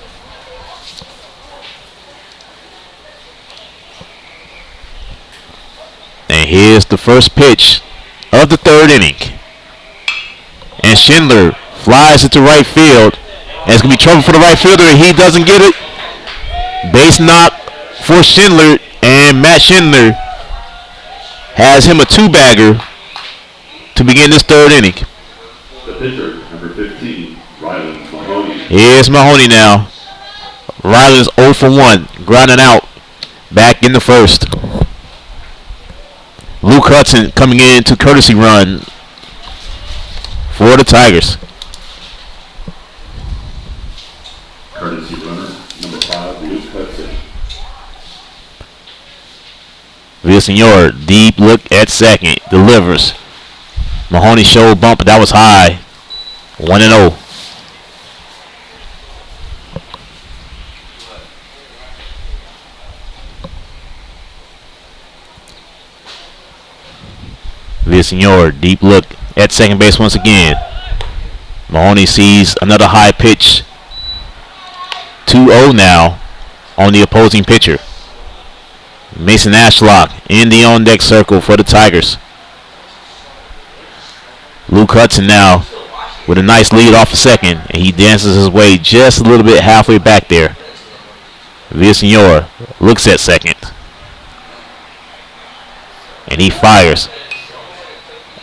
And here's the first pitch of the third inning. And Schindler flies into right field. And it's going to be trouble for the right fielder, and he doesn't get it. Base knock for Schindler, and Matt Schindler has him a 2-bagger to begin this third inning. The pitcher, number 15, Riley Mahoney. Here's Mahoney now. Riley's 0 for 1, grounding out back in the first. Luke Hudson coming in to courtesy run for the Tigers. Courtesy runner, number 5, Luke Hudson. Villasenor, deep look at second, delivers. Mahoney shoulder bump, but that was high. 1-0. Villasenor, deep look at second base once again. Mahoney sees another high pitch. 2-0 now on the opposing pitcher. Mason Ashlock in the on-deck circle for the Tigers. Luke Hudson now with a nice lead off the second, and he dances his way just a little bit halfway back there. Villasenor looks at second, and he fires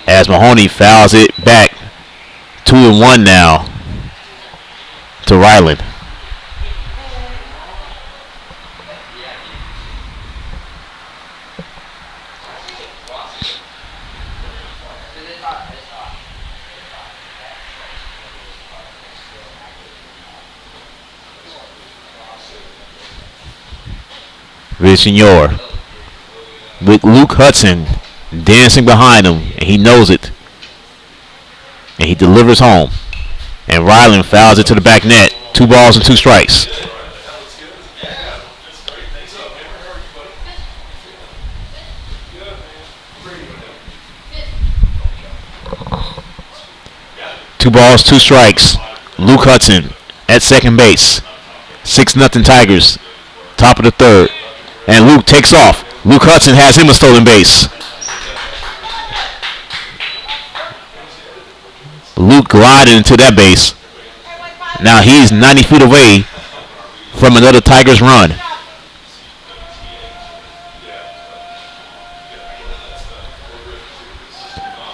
as Mahoney fouls it back. 2-1 now to Ryland. Villasenor with Luke Hudson dancing behind him, and he knows it. And he delivers home. And Ryland fouls it to the back net. 2 balls and 2 strikes. Two balls, 2 strikes. Luke Hudson at second base. 6-0 Tigers. Top of the third. And Luke takes off. Luke Hudson has him a stolen base. Luke glided into that base. Now he's 90 feet away from another Tigers run.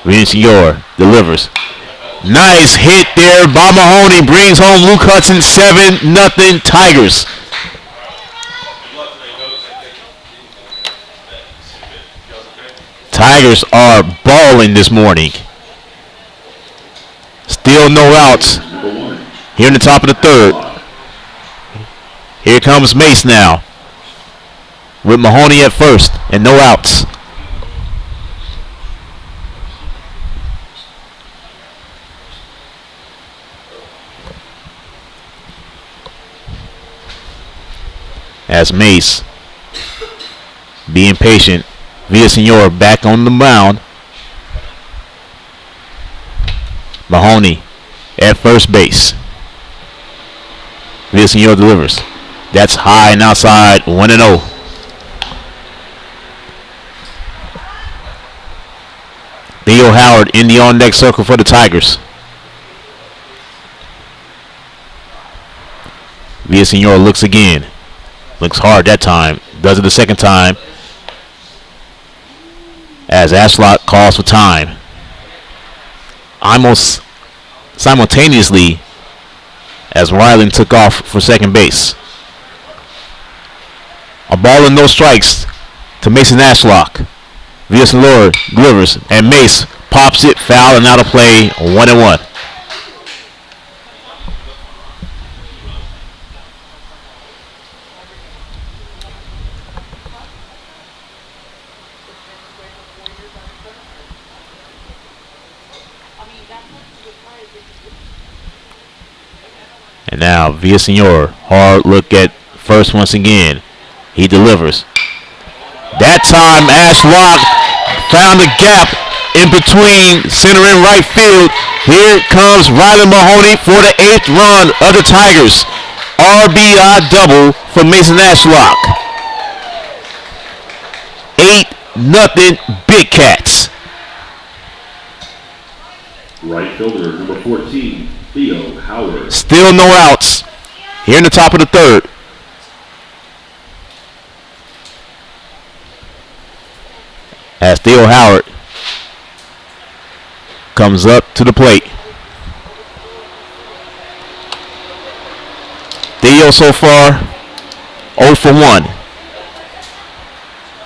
Villasenor delivers. Nice hit there by Mahoney. Brings home Luke Hudson. 7-0 Tigers. Tigers are balling this morning. Still no outs here in the top of the third. Here comes Mace now with Mahoney at first and no outs. As Mace being patient. Villasenor back on the mound. Mahoney at first base. Villasenor delivers. That's high and outside. 1-0. Theo Howard in the on-deck circle for the Tigers. Villasenor looks again. Looks hard that time. Does it the second time. As Ashlock calls for time. Almost simultaneously as Ryland took off for second base. A ball and no strikes to Mason Ashlock. Villasenor delivers and Mace pops it foul and out of play. 1-1. And now Villasenor, hard look at first once again. He delivers. That time Ashlock found a gap in between center and right field. Here comes Ryland Mahoney for the 8th run of the Tigers. RBI double for Mason Ashlock. 8-0 Big Cats. Right fielder, number 14, Theo Howard. Still no outs here in the top of the third. As Theo Howard comes up to the plate. Theo so far 0 for 1.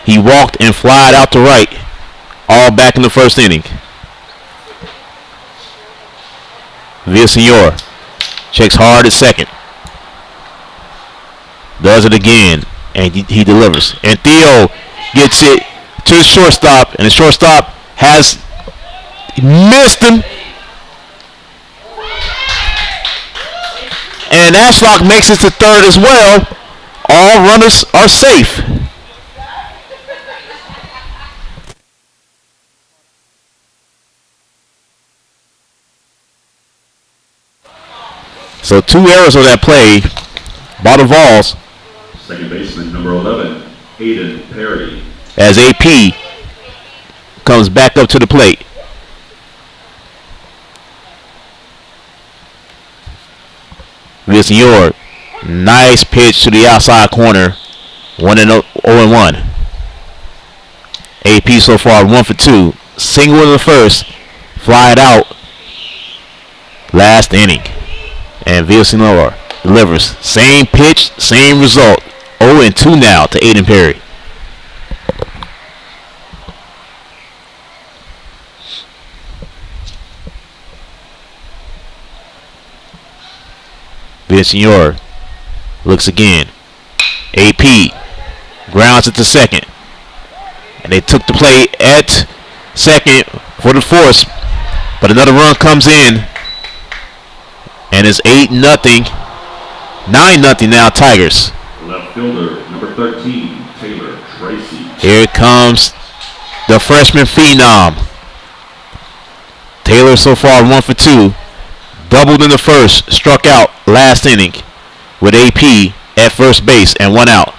He walked and flied out to right, all back in the first inning. Villasenor checks hard at second. Does it again, and he delivers. And Theo gets it to the shortstop, and the shortstop has missed him. And Ashlock makes it to third as well. All runners are safe. So 2 errors on that play. Bottom Vols. Second baseman, number 11, Aiden Perry. As AP comes back up to the plate. Villasenor, nice pitch to the outside corner. 0-1. AP so far 1 for 2. Single in the first. Fly it out. Last inning. And Villasenor delivers. Same pitch, same result. 0-2 now to Aiden Perry. Villasenor looks again. AP grounds it to second. And they took the play at second for the force. But another run comes in. And it's 8-0. 9-0 now, Tigers. Left fielder, number 13, Taylor Tracy. Here comes the freshman phenom. Taylor so far 1 for 2. Doubled in the first, struck out last inning with AP at first base and 1 out.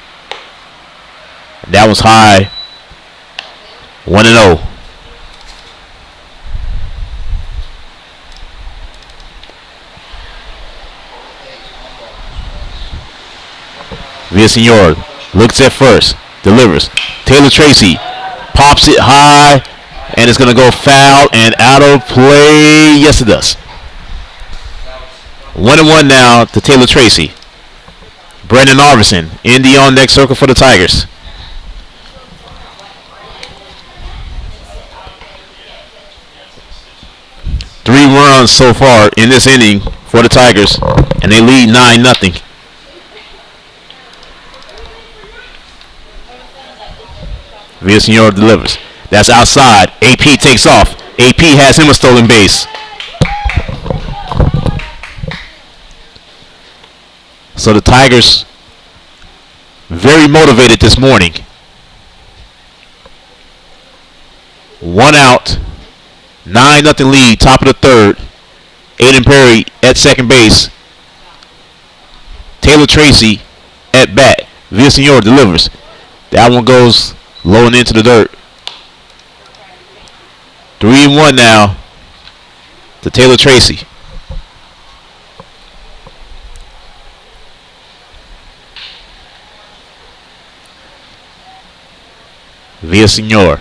That was high. 1-0. Villasenor looks at first, delivers. Taylor Tracy pops it high, and it's going to go foul and out of play. Yes, it does. 1-1 now to Taylor Tracy. Brendan Arvison in the on-deck circle for the Tigers. Three runs so far in this inning for the Tigers, and they lead 9-0. Villasenor delivers. That's outside. AP takes off. AP has him a stolen base. So the Tigers very motivated this morning. 1 out. 9-0 lead. Top of the third. Aiden Perry at second base. Taylor Tracy at bat. Villasenor delivers. That one goes low and into the dirt. 3-1 now to Taylor Tracy. Villasenor.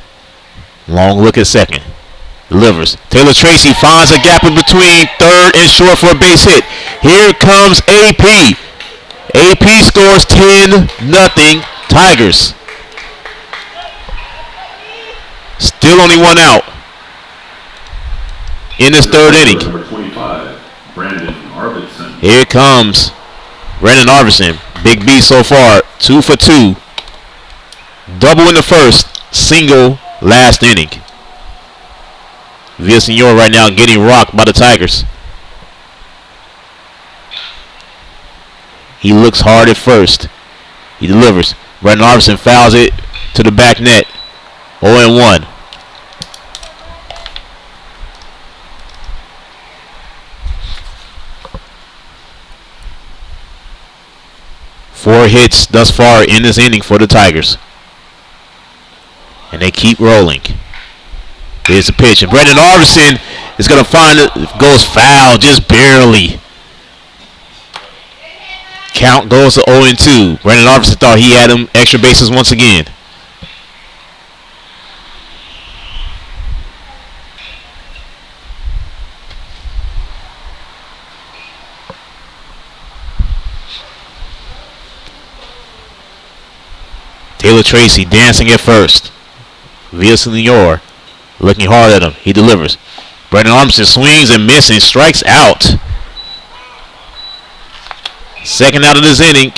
Long look at second. Delivers. Taylor Tracy finds a gap in between third and short for a base hit. Here comes AP. AP scores 10-0 Tigers. Still only 1 out in this third inning. Number 25, Brandon Arvidsson. Here comes Brandon Arvison. Big B so far, 2 for 2. Double in the first, single last inning. Villasenor right now getting rocked by the Tigers. He looks hard at first. He delivers. Brandon Arvison fouls it to the back net. 0-1. Four hits thus far in this inning for the Tigers. And they keep rolling. Here's the pitch. And Brandon Arvison is going to find it. Goes foul just barely. Count goes to 0-2. Brandon Arvison thought he had him extra bases once again. Taylor Tracy dancing at first. Villasenor looking hard at him. He delivers. Brandon Armstrong swings and misses and strikes out. Second out of this inning.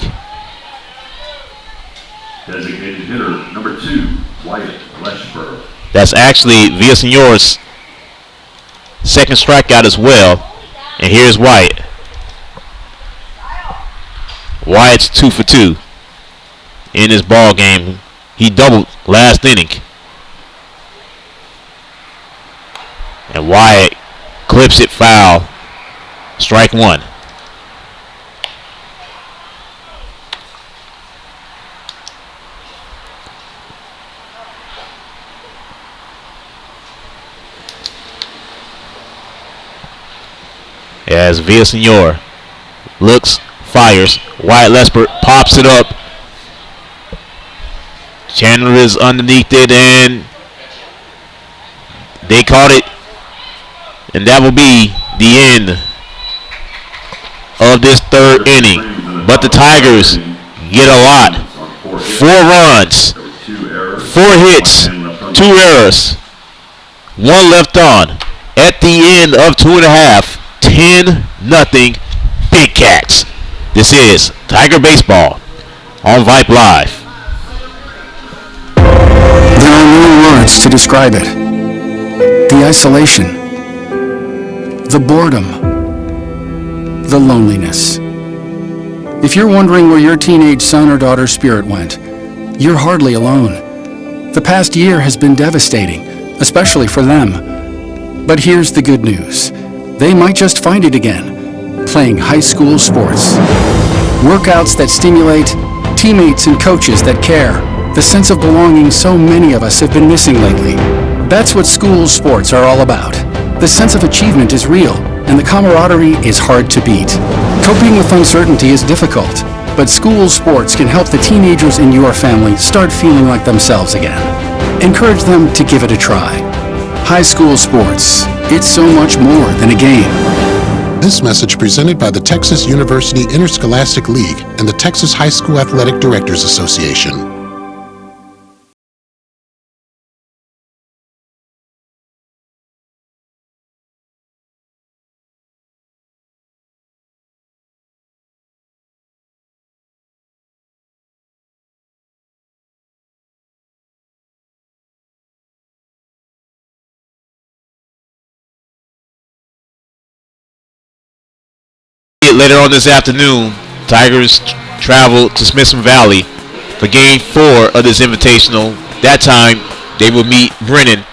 Designated hitter number 2, Wyatt Leshberg. That's actually Villasenor's second strikeout as well. And here's Wyatt. Wyatt's 2 for 2 in this ball game. He doubled last inning. And Wyatt clips it foul. Strike 1. As Villasenor looks, fires. Wyatt Leshberg pops it up. Chandler is underneath it, and they caught it. And that will be the end of this third inning. But the Tigers get a lot. 4 runs, 4 hits, 2 errors, 1 left on. At the end of 2.5, 10-0 Big Cats. This is Tiger Baseball on Vype Live. There are no words to describe it. The isolation, the boredom, the loneliness. If you're wondering where your teenage son or daughter's spirit went, you're hardly alone. The past year has been devastating, especially for them. But here's the good news. They might just find it again, playing high school sports. Workouts that stimulate, teammates and coaches that care. The sense of belonging so many of us have been missing lately. That's what school sports are all about. The sense of achievement is real, and the camaraderie is hard to beat. Coping with uncertainty is difficult, but school sports can help the teenagers in your family start feeling like themselves again. Encourage them to give it a try. High school sports, it's so much more than a game. This message presented by the Texas University Interscholastic League and the Texas High School Athletic Directors Association. Later on this afternoon, Tigers travel to Smithson Valley for Game 4 of this Invitational. That time, they will meet Brennan.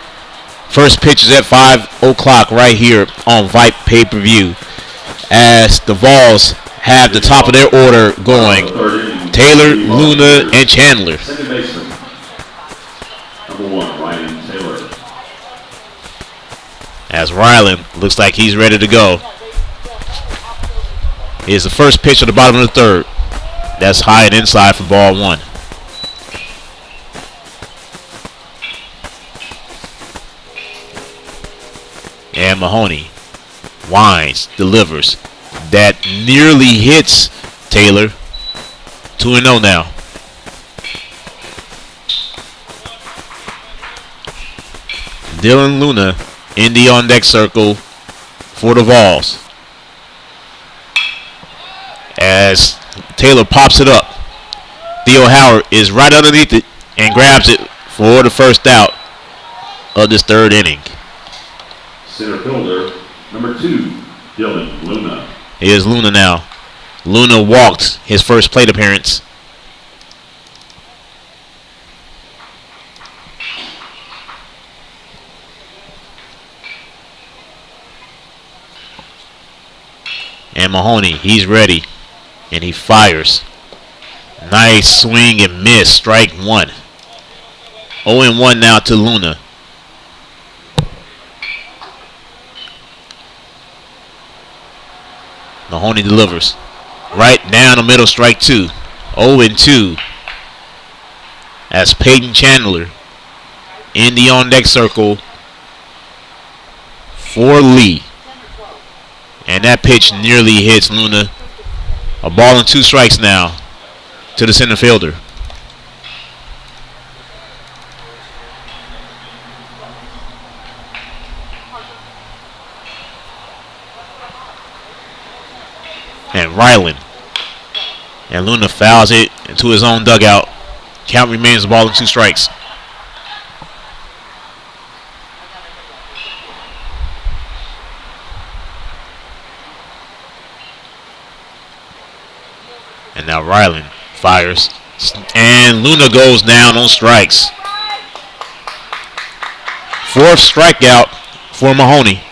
First pitch is at 5 o'clock right here on Vype pay-per-view. As the Vols have the top of their order going. Taylor, Luna, and Chandler. Second baseman, number 1, Ryan Taylor. As Ryland looks like he's ready to go. Here's the first pitch at the bottom of the third. That's high and inside for ball 1. And Mahoney winds, delivers. That nearly hits Taylor. 2-0 now. Dylan Luna in the on-deck circle for the Vols. As Taylor pops it up, Theo Howard is right underneath it and grabs it for the first out of this third inning. Center fielder, number 2, Dylan Luna. Here's Luna now. Luna walked his first plate appearance. And Mahoney, he's ready. And he fires. Nice swing and miss. Strike 1. 0-1 now to Luna. Mahoney delivers. Right down the middle, strike 2. 0-2. As Peyton Chandler in the on-deck circle for Lee. And that pitch nearly hits Luna. A ball and 2 strikes now to the center fielder. And Ryland. And Luna fouls it into his own dugout. Count remains the ball in 2 strikes. And now Ryland fires. And Luna goes down on strikes. 4th strikeout for Mahoney.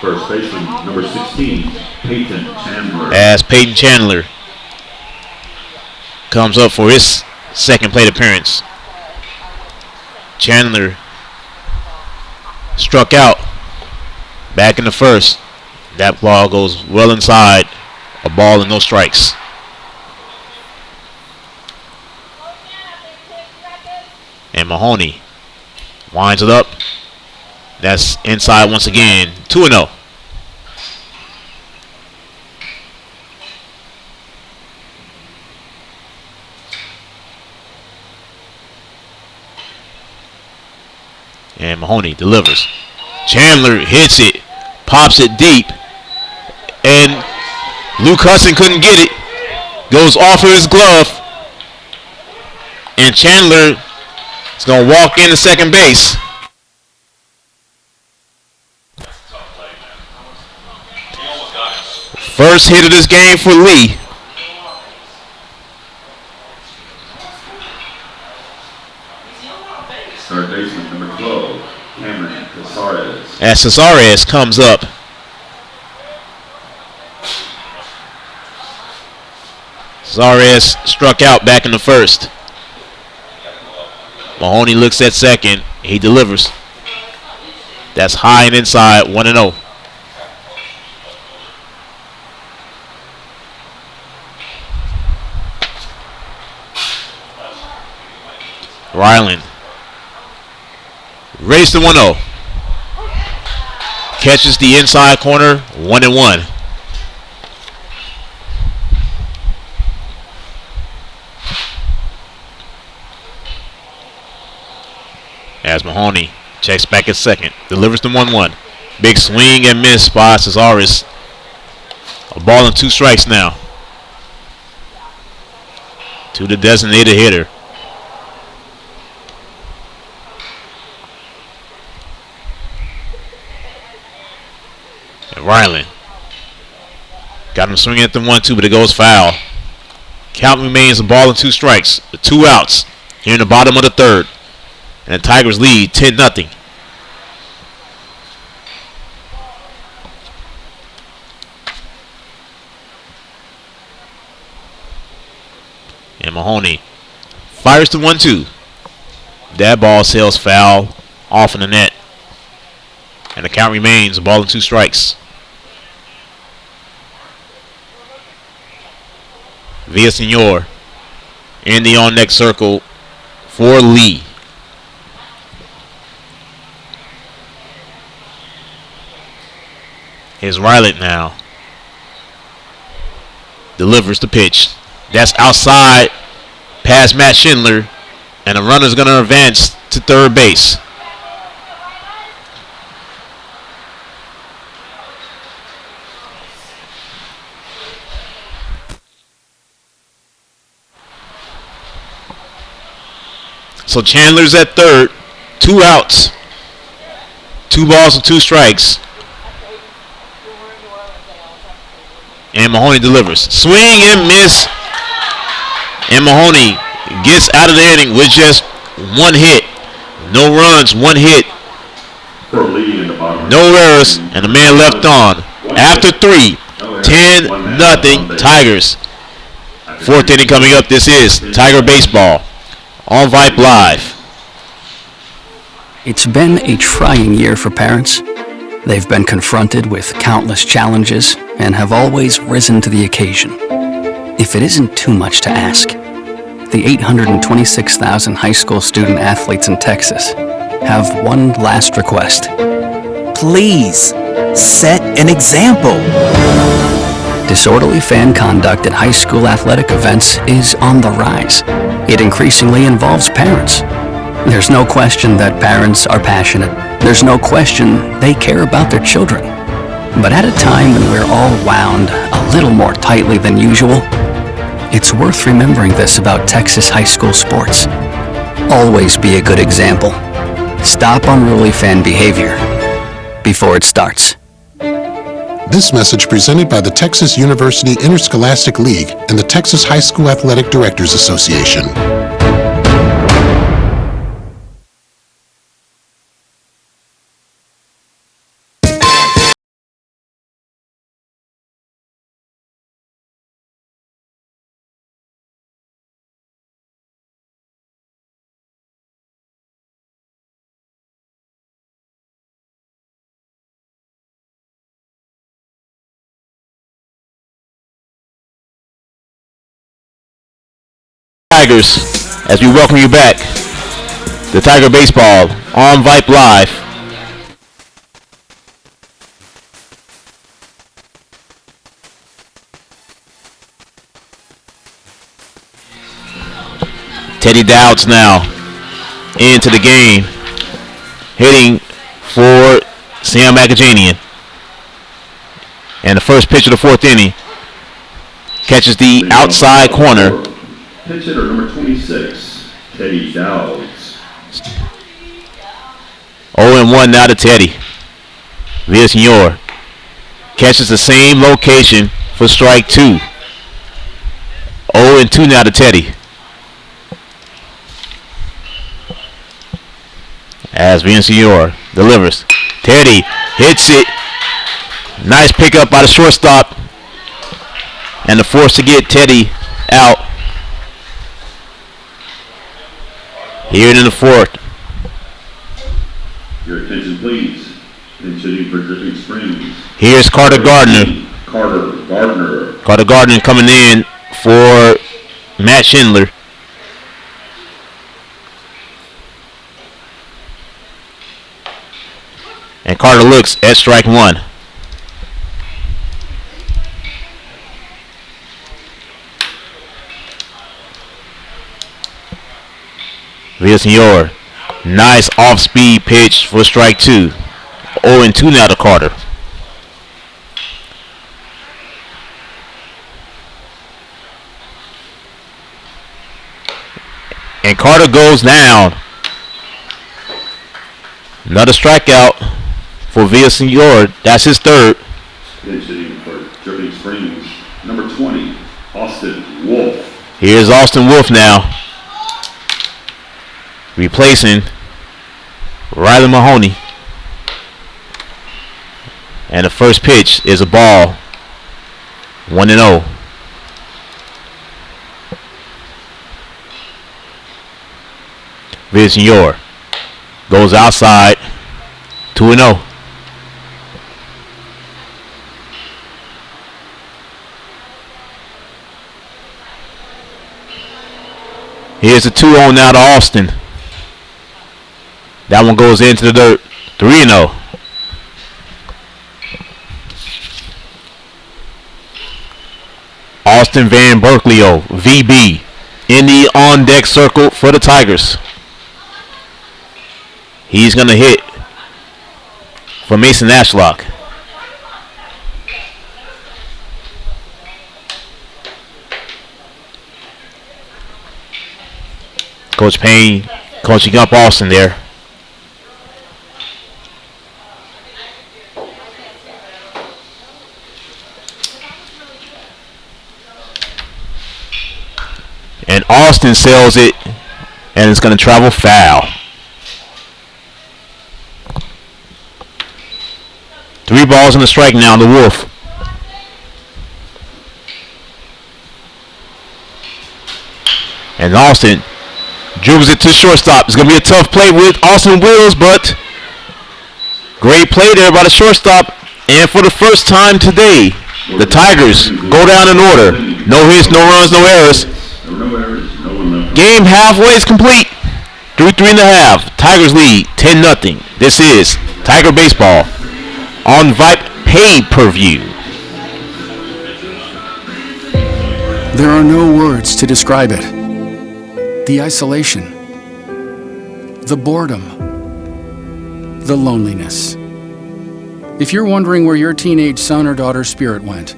First baseman, number 16, Peyton Chandler. As Peyton Chandler comes up for his 2nd plate appearance. Chandler struck out back in the 1st. That ball goes well inside. A ball and no strikes. And Mahoney winds it up. That's inside once again. 2-0. And Mahoney delivers. Chandler hits it. Pops it deep. And Luke Hudson couldn't get it. Goes off of his glove. And Chandler is going to walk into second base. First hit of this game for Lee. Third baseman, number 12, Cameron Casares. As Casares comes up. Casares struck out back in the 1st. Mahoney looks at second. He delivers. That's high and inside, 1-0. Ryland raised to 1-0. Catches the inside corner, 1-1. As Mahoney checks back at second, delivers to 1-1. Big swing and miss by Casares. A ball and 2 strikes now. To the designated hitter. And Ryland got him swinging at the 1-2, but it goes foul. Count remains a ball and 2 strikes. The 2 outs here in the bottom of the 3rd. And the Tigers lead 10-0. And Mahoney fires to 1-2. That ball sails foul off in the net. And the count remains a ball and 2 strikes. Villasenor in the on-deck circle for Lee. Here's Ryland now. Delivers the pitch. That's outside past Matt Schindler. And the runner's going to advance to 3rd base. So Chandler's at 3rd. 2 outs. 2 balls and 2 strikes. And Mahoney delivers. Swing and miss. And Mahoney gets out of the inning with just 1 hit. No runs, 1 hit. No errors, and the man left on. After 3, 10-0 Tigers. 4th inning coming up. This is Tiger Baseball on Vype Live. It's been a trying year for parents. They've been confronted with countless challenges and have always risen to the occasion. If it isn't too much to ask, the 826,000 high school student athletes in Texas have one last request. Please, set an example. Disorderly fan conduct at high school athletic events is on the rise. It increasingly involves parents. There's no question that parents are passionate. There's no question they care about their children. But at a time when we're all wound a little more tightly than usual, it's worth remembering this about Texas high school sports. Always be a good example. Stop unruly fan behavior before it starts. This message presented by the Texas University Interscholastic League and the Texas High School Athletic Directors Association. Tigers, as we welcome you back to Tiger Baseball on Vype Live. Teddy Dowds now into the game, hitting for Sam Akajanian. And the first pitch of the fourth inning catches the outside corner. Pitch hitter number 26, Teddy Dowds. 0-1 now to Teddy. Villasenor catches the same location for strike 2. 0-2 now to Teddy. As Villasenor delivers. Teddy hits it. Nice pickup by the shortstop. And the force to get Teddy out. Here in the fourth. Your attention, please. Pinch hitting for Dripping Springs. Here's Carter Gardner. Carter Gardner coming in for Matt Schindler. And Carter looks at strike 1. Villasenor, nice off-speed pitch for strike 2. 0-2 now to Carter. And Carter goes down. Another strikeout for Villasenor. That's his third. Pitch hitting for Dripping Springs, number 20, Austin Wolf. Here's Austin Wolf now, replacing Riley Mahoney. And the first pitch is a ball. 1-0. Villasenor goes outside. 2-0. Here's a 2-0 now to Austin. That one goes into the dirt. 3-0. Austin Van Berkeley, VB, in the on-deck circle for the Tigers. He's going to hit for Mason Ashlock. Coach Payne coaching up Austin there. And Austin sails it, and it's going to travel foul. 3 balls and a strike now to Wolf. And Austin dribbles it to shortstop. It's going to be a tough play with Austin Wills, but great play there by the shortstop. And for the first time today, the Tigers go down in order. No hits, no runs, no errors. Game halfway is complete. 3-3.5. Tigers lead 10-0. This is Tiger Baseball on Vype pay-per-view. There are no words to describe it. The isolation, the boredom, the loneliness. If you're wondering where your teenage son or daughter's spirit went,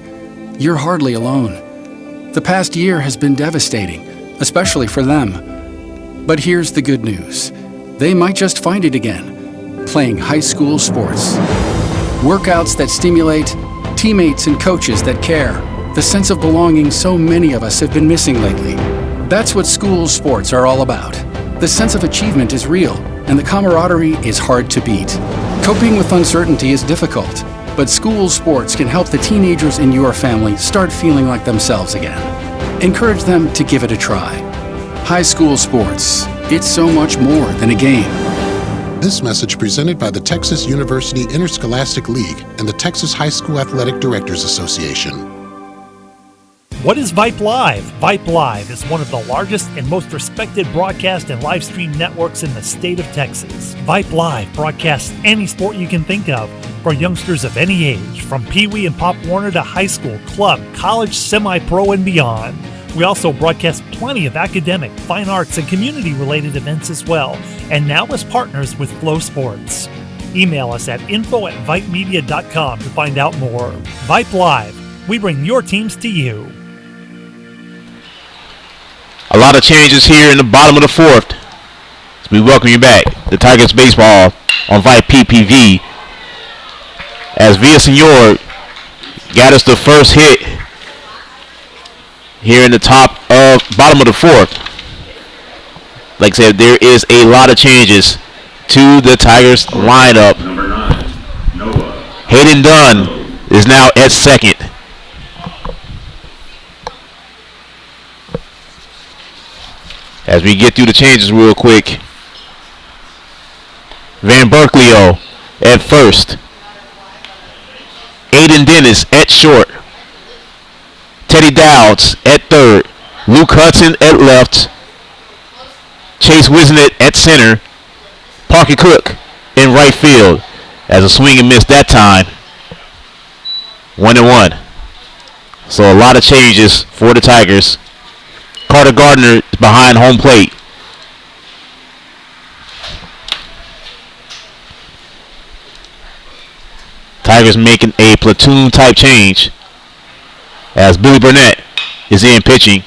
you're hardly alone. The past year has been devastating, especially for them. But here's the good news. They might just find it again, playing high school sports. Workouts that stimulate, teammates and coaches that care, the sense of belonging so many of us have been missing lately. That's what school sports are all about. The sense of achievement is real, and the camaraderie is hard to beat. Coping with uncertainty is difficult, but school sports can help the teenagers in your family start feeling like themselves again. Encourage them to give it a try. High school sports, it's so much more than a game. This message presented by the Texas University Interscholastic League and the Texas High School Athletic Directors Association. What is Vype Live? Vype Live is one of the largest and most respected broadcast and live stream networks in the state of Texas. Vype Live broadcasts any sport you can think of for youngsters of any age, from Pee Wee and Pop Warner to high school, club, college, semi-pro, and beyond. We also broadcast plenty of academic, fine arts, and community-related events as well, and now as partners with Flow Sports. Email us at info@vypemedia.com to find out more. Vype Live, we bring your teams to you. A lot of changes here in the bottom of the fourth. So we welcome you back to Tigers Baseball on Vype PPV. As Villasenor got us the first hit here in the bottom of the fourth. Like I said, there is a lot of changes to the Tigers lineup. Number 9, Noah. Hayden Dunn is now at second. As we get through the changes real quick, Van Berkeley at first. Aiden Dennis at short. Teddy Dowds at third. Luke Hudson at left. Chase Wisnett at center. Parker Cook in right field. As a swing and miss that time. 1-1. So a lot of changes for the Tigers. Carter Gardner is behind home plate. Tigers making a platoon type change as Billy Burnett is in pitching,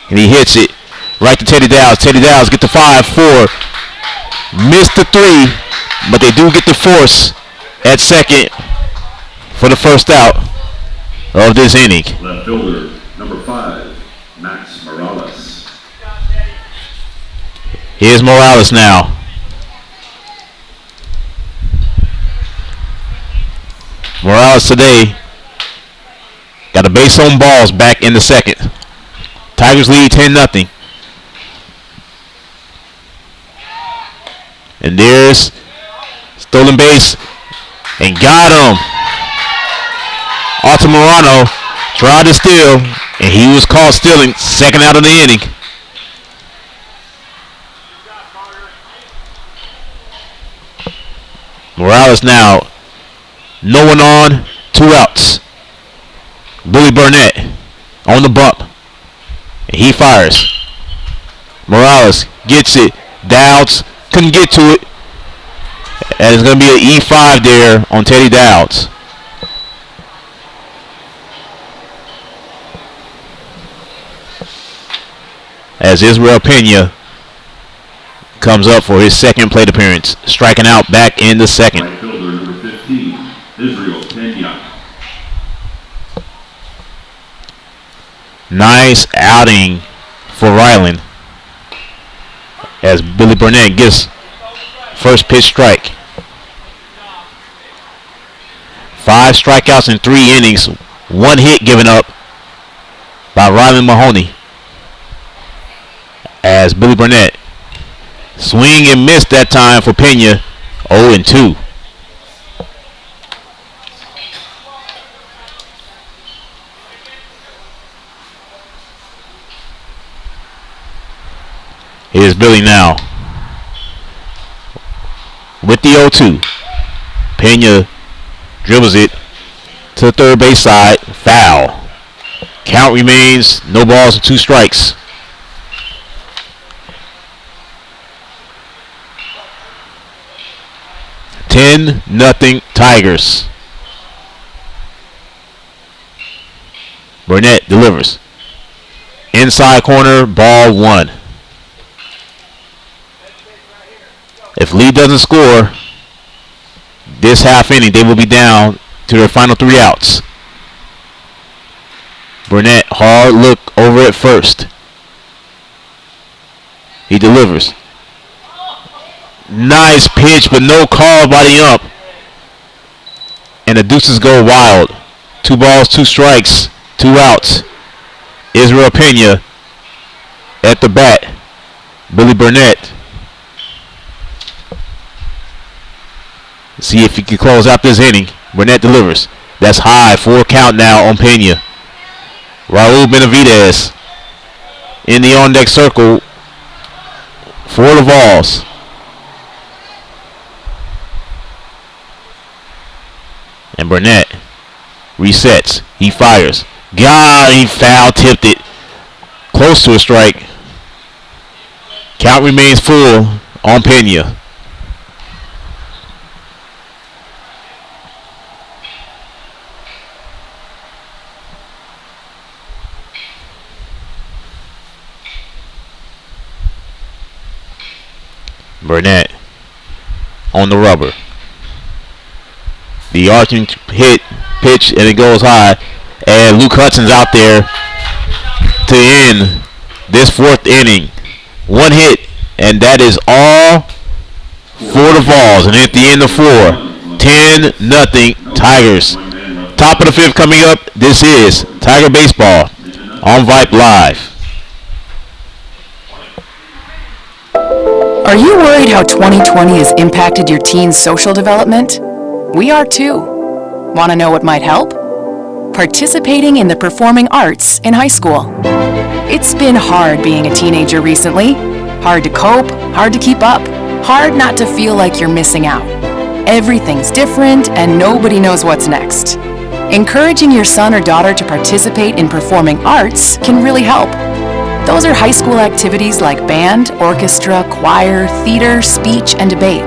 and he hits it right to Teddy Dowds. Teddy Dowds get the 5-4, missed the 3, but they do get the force at second for the first out of this inning. Left fielder, number 5, Max Morales. Here's Morales now. Morales today got a base on balls back in the second. Tigers lead 10-0. And there's stolen base and got him. Altamirano tried to steal, and he was caught stealing. Second out of the inning. Morales now. No one on, 2 outs. Billy Burnett on the bump. And he fires. Morales gets it. Dowds couldn't get to it. And it's going to be an E5 there on Teddy Dowds. As Israel Pena comes up for his second plate appearance, striking out back in the second. Right fielder, number 15, Israel Pena. Nice outing for Ryland as Billy Burnett gets first pitch strike. 5 strikeouts in 3 innings. 1 hit given up by Ryland Mahoney. As Billy Burnett swing and miss that time for Pena. 0-2. Here's Billy now with the 0-2. Pena dribbles it to the third base side. Foul. Count remains no balls and 2 strikes. Nothing Tigers. Burnett delivers. Inside corner, ball 1. If Lee doesn't score this half inning, they will be down to their final 3 outs. Burnett, hard look over at first. He delivers. Nice pitch, but no call by the ump. And the deuces go wild. 2 balls, 2 strikes, 2 outs. Israel Pena at the bat. Billy Burnett. See if he can close out this inning. Burnett delivers. That's high. 4 count now on Pena. Raul Benavidez in the on-deck circle for the Vols. And Burnett resets. He fires. God, he foul tipped it. Close to a strike. Count remains full on Pena. Burnett on the rubber. The arching hit, pitch, and it goes high. And Luke Hudson's out there to end this 4th inning. 1 hit, and that is all for the Vols. And at the end of 4, 10-0 Tigers. Top of the 5th coming up. This is Tiger Baseball on Vype Live. Are you worried how 2020 has impacted your teen's social development? We are too. Want to know what might help? Participating in the performing arts in high school. It's been hard being a teenager recently. Hard to cope, hard to keep up, hard not to feel like you're missing out. Everything's different and nobody knows what's next. Encouraging your son or daughter to participate in performing arts can really help. Those are high school activities like band, orchestra, choir, theater, speech, and debate.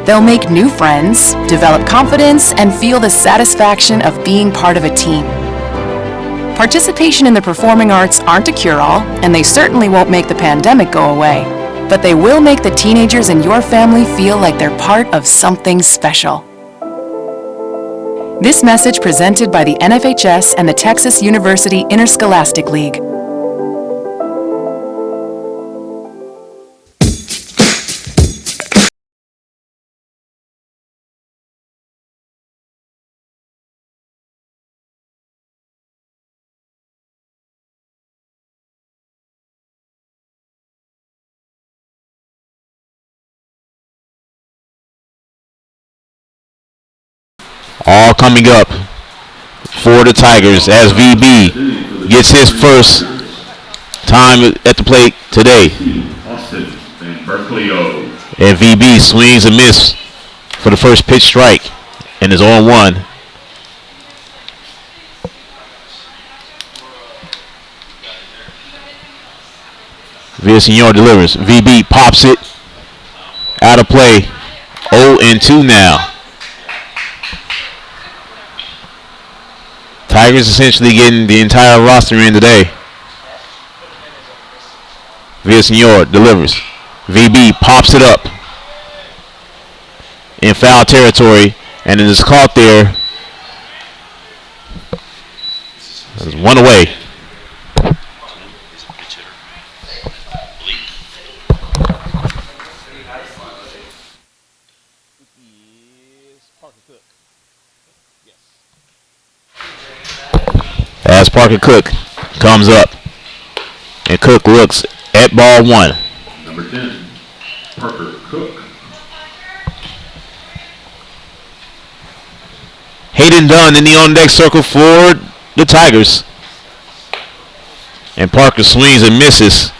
They'll make new friends, develop confidence, and feel the satisfaction of being part of a team. Participation in the performing arts aren't a cure-all, and they certainly won't make the pandemic go away, but they will make the teenagers in your family feel like they're part of something special. This message presented by the NFHS and the Texas University Interscholastic League. All coming up for the Tigers as VB gets his first time at the plate today. Austin and Berkeley O. And VB swings and miss for the first pitch strike and is on 1. Villasenor delivers. VB pops it out of play. 0-2 now. Tigers essentially getting the entire roster in today. Villasenor delivers. VB pops it up in foul territory, and it is caught there. There's 1 away. As Parker Cook comes up, and Cook looks at ball 1. Number 10, Parker Cook. Hayden Dunn in the on-deck circle for the Tigers. And Parker swings and misses.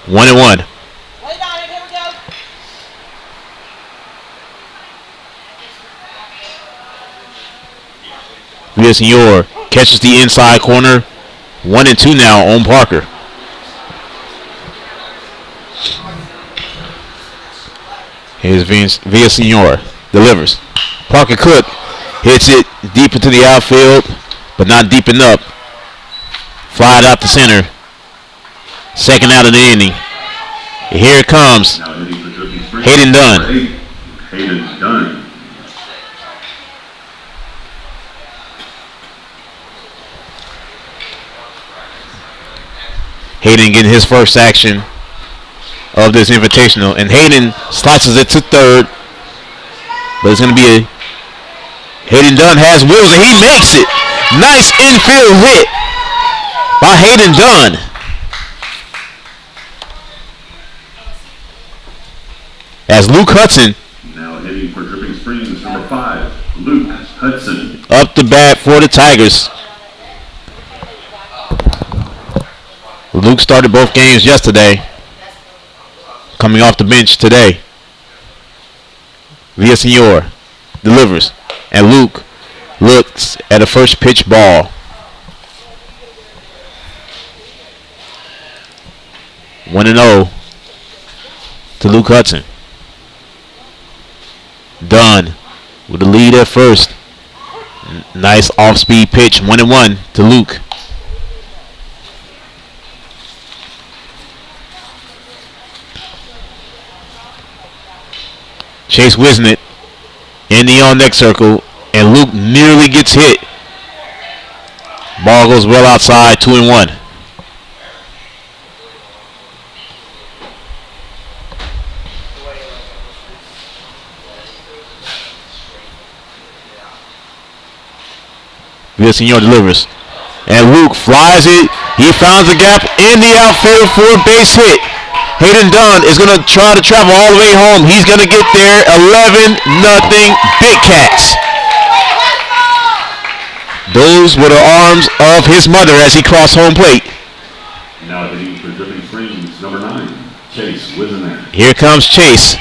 1-1. Villasenor catches the inside corner. 1-2 now on Parker. Here's Villasenor. Delivers. Parker Cook hits it deep into the outfield. but not deep enough. Fly it out to center. Second out of the inning. Here it comes. Hayden Dunn. Hayden Dunn. Hayden getting his first action of this invitational. And Hayden slices it to third. But it's going to be a... Hayden Dunn has wheels and he makes it. Nice infield hit by Hayden Dunn. As Luke Hudson, now heading for Dripping Springs, number 5, Luke Hudson. Up the bat for the Tigers. Luke started both games yesterday. Coming off the bench today. Villasenor delivers. And Luke looks at a first pitch ball. 1-0 to Luke Hudson. Dunn with the lead at first. Nice off-speed pitch. 1-1 to Luke. Chase Wisnett in the on-deck circle, and Luke nearly gets hit. Ball goes well outside. 2-1. Villasenor delivers. And Luke flies it. He finds a gap in the outfield for a base hit. Hayden Dunn is going to try to travel all the way home. He's going to get there. 11-0 Big Cats. Those were the arms of his mother as he crossed home plate. Now hitting for Dripping Springs, number 9, Chase Wisnett. Here comes Chase.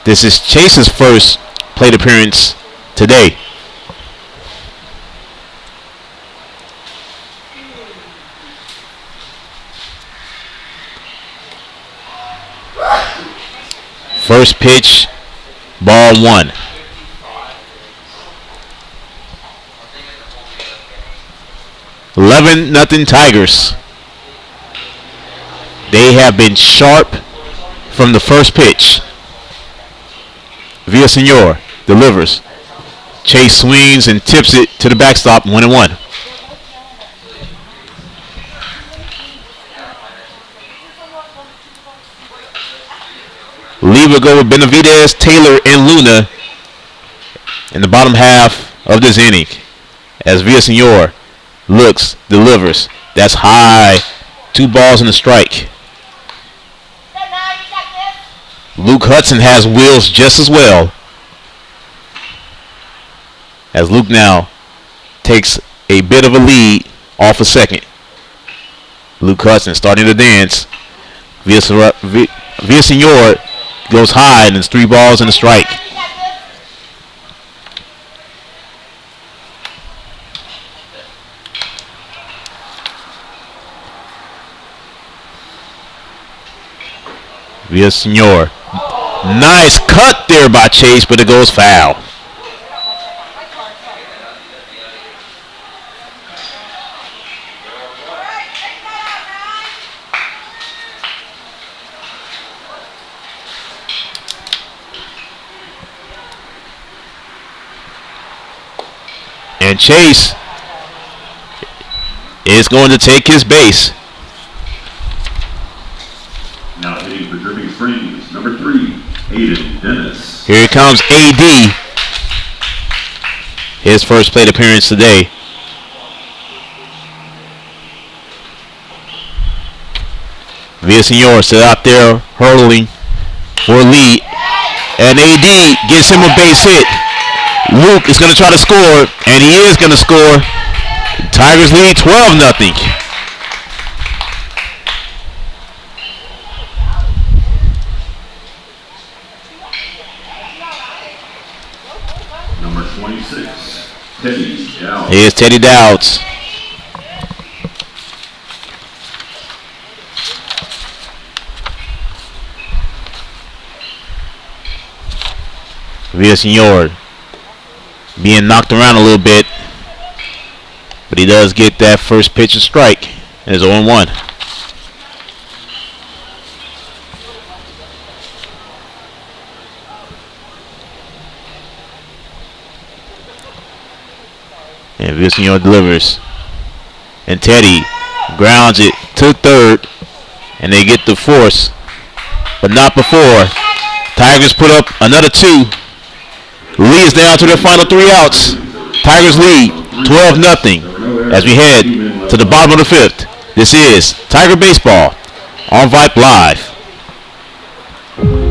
This is Chase's first plate appearance today. First pitch, ball 1. $11-0 Tigers. They have been sharp from the first pitch. Villasenor delivers. Chase swings and tips it to the backstop. 1-1. Lee will go with Benavidez, Taylor, and Luna in the bottom half of this inning. As Villasenor looks, delivers. That's high. 2 balls and a strike. Luke Hudson has wheels just as well. As Luke now takes a bit of a lead off a second. Luke Hudson starting to dance. Villasenor goes high and it's 3 balls and a strike. Villasenor. Nice cut there by Chase, but it goes foul. And Chase is going to take his base. Now hitting for Dripping Springs, number 3, Aiden Dennis. Here comes AD. His first plate appearance today. Villasenor still out there hurling for a lead. And AD gives him a base hit. Luke is going to try to score, and he is going to score. Tigers lead 12-0. Number 26, Teddy Dowd. Here's Teddy Dowds. Villasenor being knocked around a little bit. But he does get that first pitch and strike. And it's 0-1. And Villasenor delivers. And Teddy grounds it to third. And they get the force. But not before. Tigers put up another 2. Lee is down to their final 3 outs. Tigers lead 12-0 as we head to the bottom of the 5th. This is Tiger Baseball on Vype Live.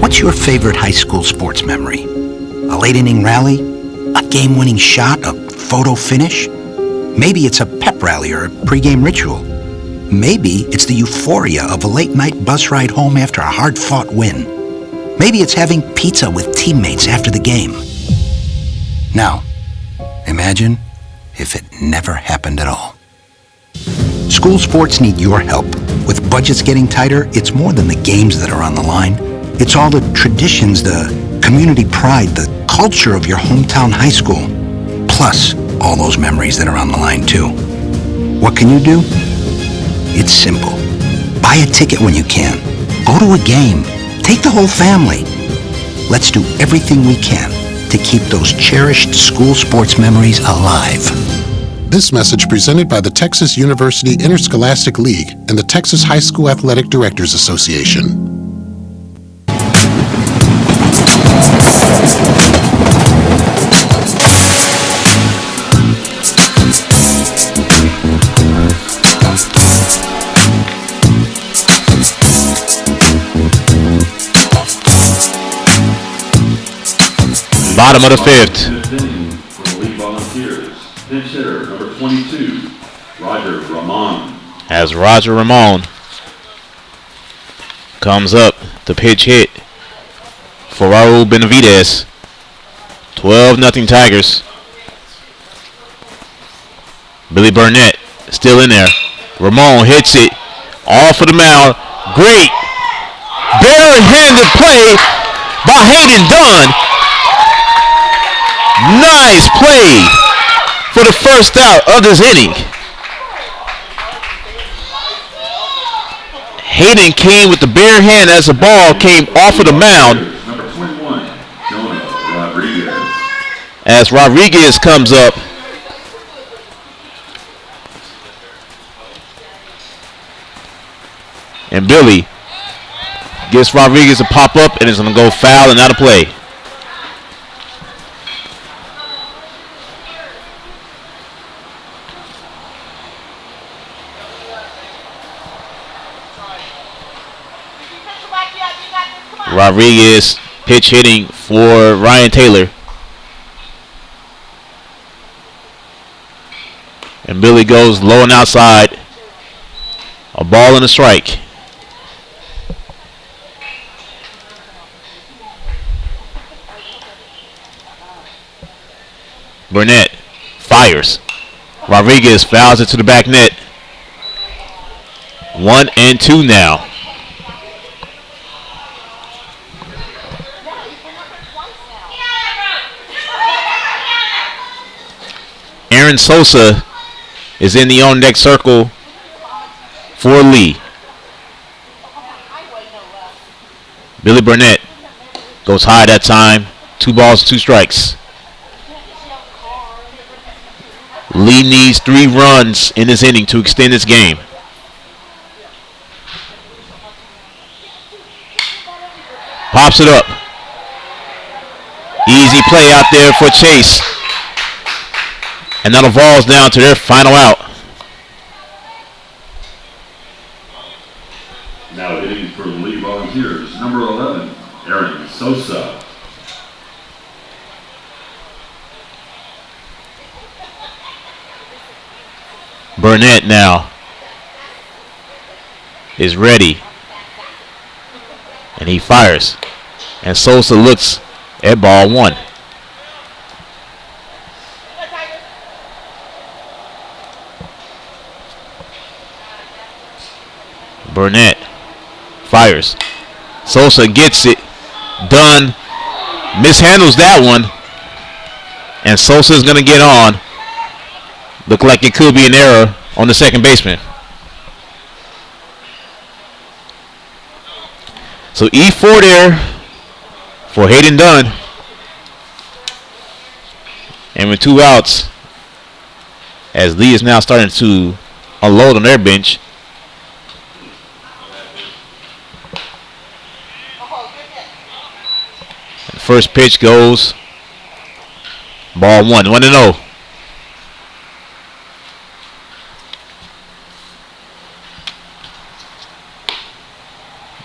What's your favorite high school sports memory? A late inning rally? A game-winning shot? A photo finish? Maybe it's a pep rally or a pregame ritual. Maybe it's the euphoria of a late-night bus ride home after a hard-fought win. Maybe it's having pizza with teammates after the game. Now, imagine if it never happened at all. School sports need your help. With budgets getting tighter, it's more than the games that are on the line. It's all the traditions, the community pride, the culture of your hometown high school. Plus, all those memories that are on the line, too. What can you do? It's simple. Buy a ticket when you can. Go to a game. Take the whole family. Let's do everything we can to keep those cherished school sports memories alive. This message presented by the Texas University Interscholastic League and the Texas High School Athletic Directors Association. Bottom of the 5th. For the League Volunteers, pinch hitter number 22, Roger Ramon. As Roger Ramon comes up to pitch hit for Raul Benavidez. 12-0 Tigers. Billy Burnett still in there. Ramon hits it off of the mound. Great barehanded play by Hayden Dunn. Nice play for the first out of this inning. Hayden came with the bare hand as the ball came off of the mound. Number 21, Jonah Rodriguez. As Rodriguez comes up. And Billy gets Rodriguez to pop up and is going to go foul and out of play. Rodriguez pitch hitting for Ryan Taylor. And Billy goes low and outside. A ball and a strike. Burnett fires. Rodriguez fouls it to the back net. 1-2 now. Aaron Sosa is in the on-deck circle for Lee. Billy Burnett goes high that time. 2 balls, 2 strikes. Lee needs 3 runs in this inning to extend this game. Pops it up. Easy play out there for Chase. And now the Vols down to their final out. Now hitting for the League Volunteers, number 11, Aaron Sosa. Burnett now is ready. And he fires. And Sosa looks at ball 1. Burnett fires. Sosa gets it. Dunn mishandles that one. And Sosa is going to get on. Look like it could be an error on the second baseman. So E4 there for Hayden Dunn. And with 2 outs, as Lee is now starting to unload on their bench. The first pitch goes. Ball 1-0.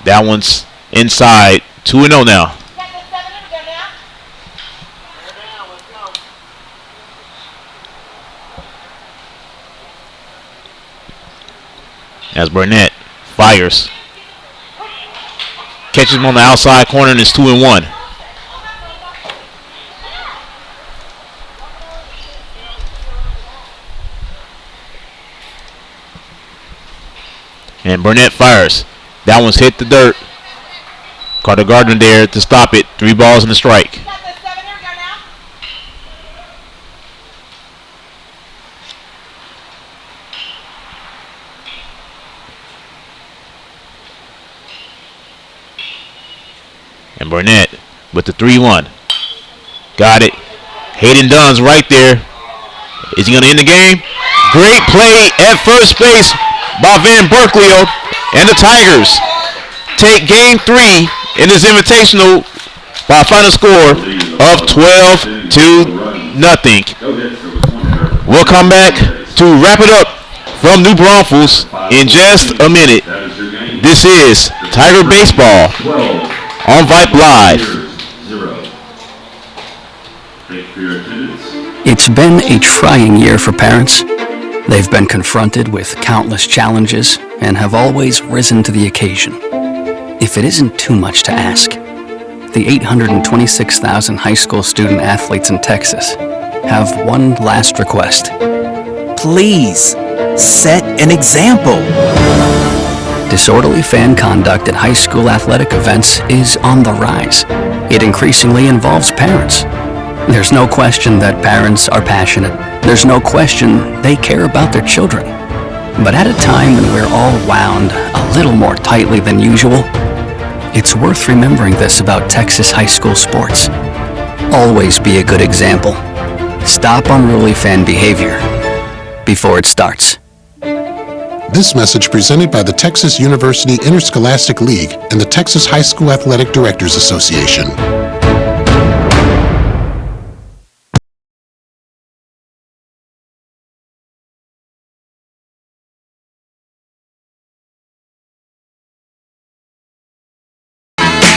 That one's inside. 2-0 now. As Burnett fires. Catches him on the outside corner and it's 2-1. And Burnett fires. That one's hit the dirt. Carter Gardner there to stop it. 3 balls and a strike. And Burnett with the 3-1. Got it. Hayden Dunn's right there. Is he going to end the game? Great play at first base by Van Berkeley. And the Tigers take game 3 in this Invitational by a final score of 12-0. We'll come back to wrap it up from New Braunfels in just a minute. This is Tiger Baseball on Vype Live. It's been a trying year for parents. They've been confronted with countless challenges and have always risen to the occasion. If it isn't too much to ask, the 826,000 high school student athletes in Texas have one last request. Please, set an example. Disorderly fan conduct at high school athletic events is on the rise. It increasingly involves parents. There's no question that parents are passionate. There's no question they care about their children. But at a time when we're all wound a little more tightly than usual, it's worth remembering this about Texas high school sports. Always be a good example. Stop unruly fan behavior before it starts. This message presented by the Texas University Interscholastic League and the Texas High School Athletic Directors Association.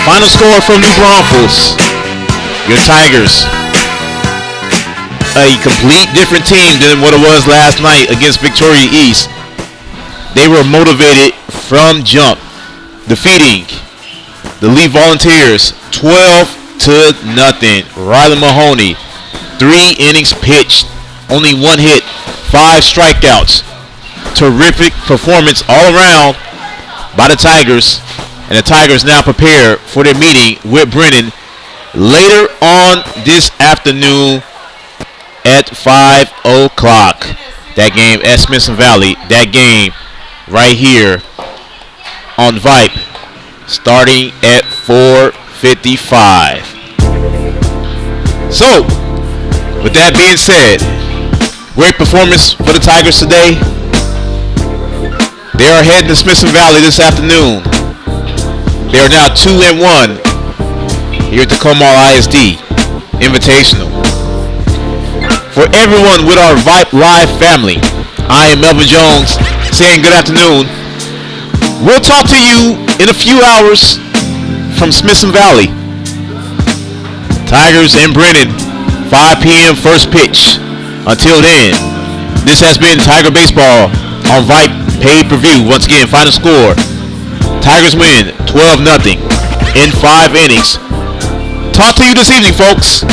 Final score from New Braunfels. Your Tigers. A complete different team than what it was last night against Victoria East. They were motivated from jump, defeating the Lee Volunteers 12-0. Riley Mahoney, 3 innings pitched, only 1 hit, 5 strikeouts. Terrific performance all around by the Tigers. And the Tigers now prepare for their meeting with Brennan later on this afternoon at 5 o'clock. That game at Smithson Valley. That game right here on Vype starting at 4:55. So, with that being said, great performance for the Tigers today. They are heading to Smithson Valley this afternoon. They are now 2-1 here at the Comal ISD Invitational. For everyone with our Vype Live family, I am Melvin Jones saying good afternoon. We'll talk to you in a few hours from Smithson Valley. Tigers and Brennan, 5 p.m. first pitch. Until then, this has been Tiger Baseball on Vype pay-per-view. Once again, final score. Tigers win 12-0 in 5 innings. Talk to you this evening, folks.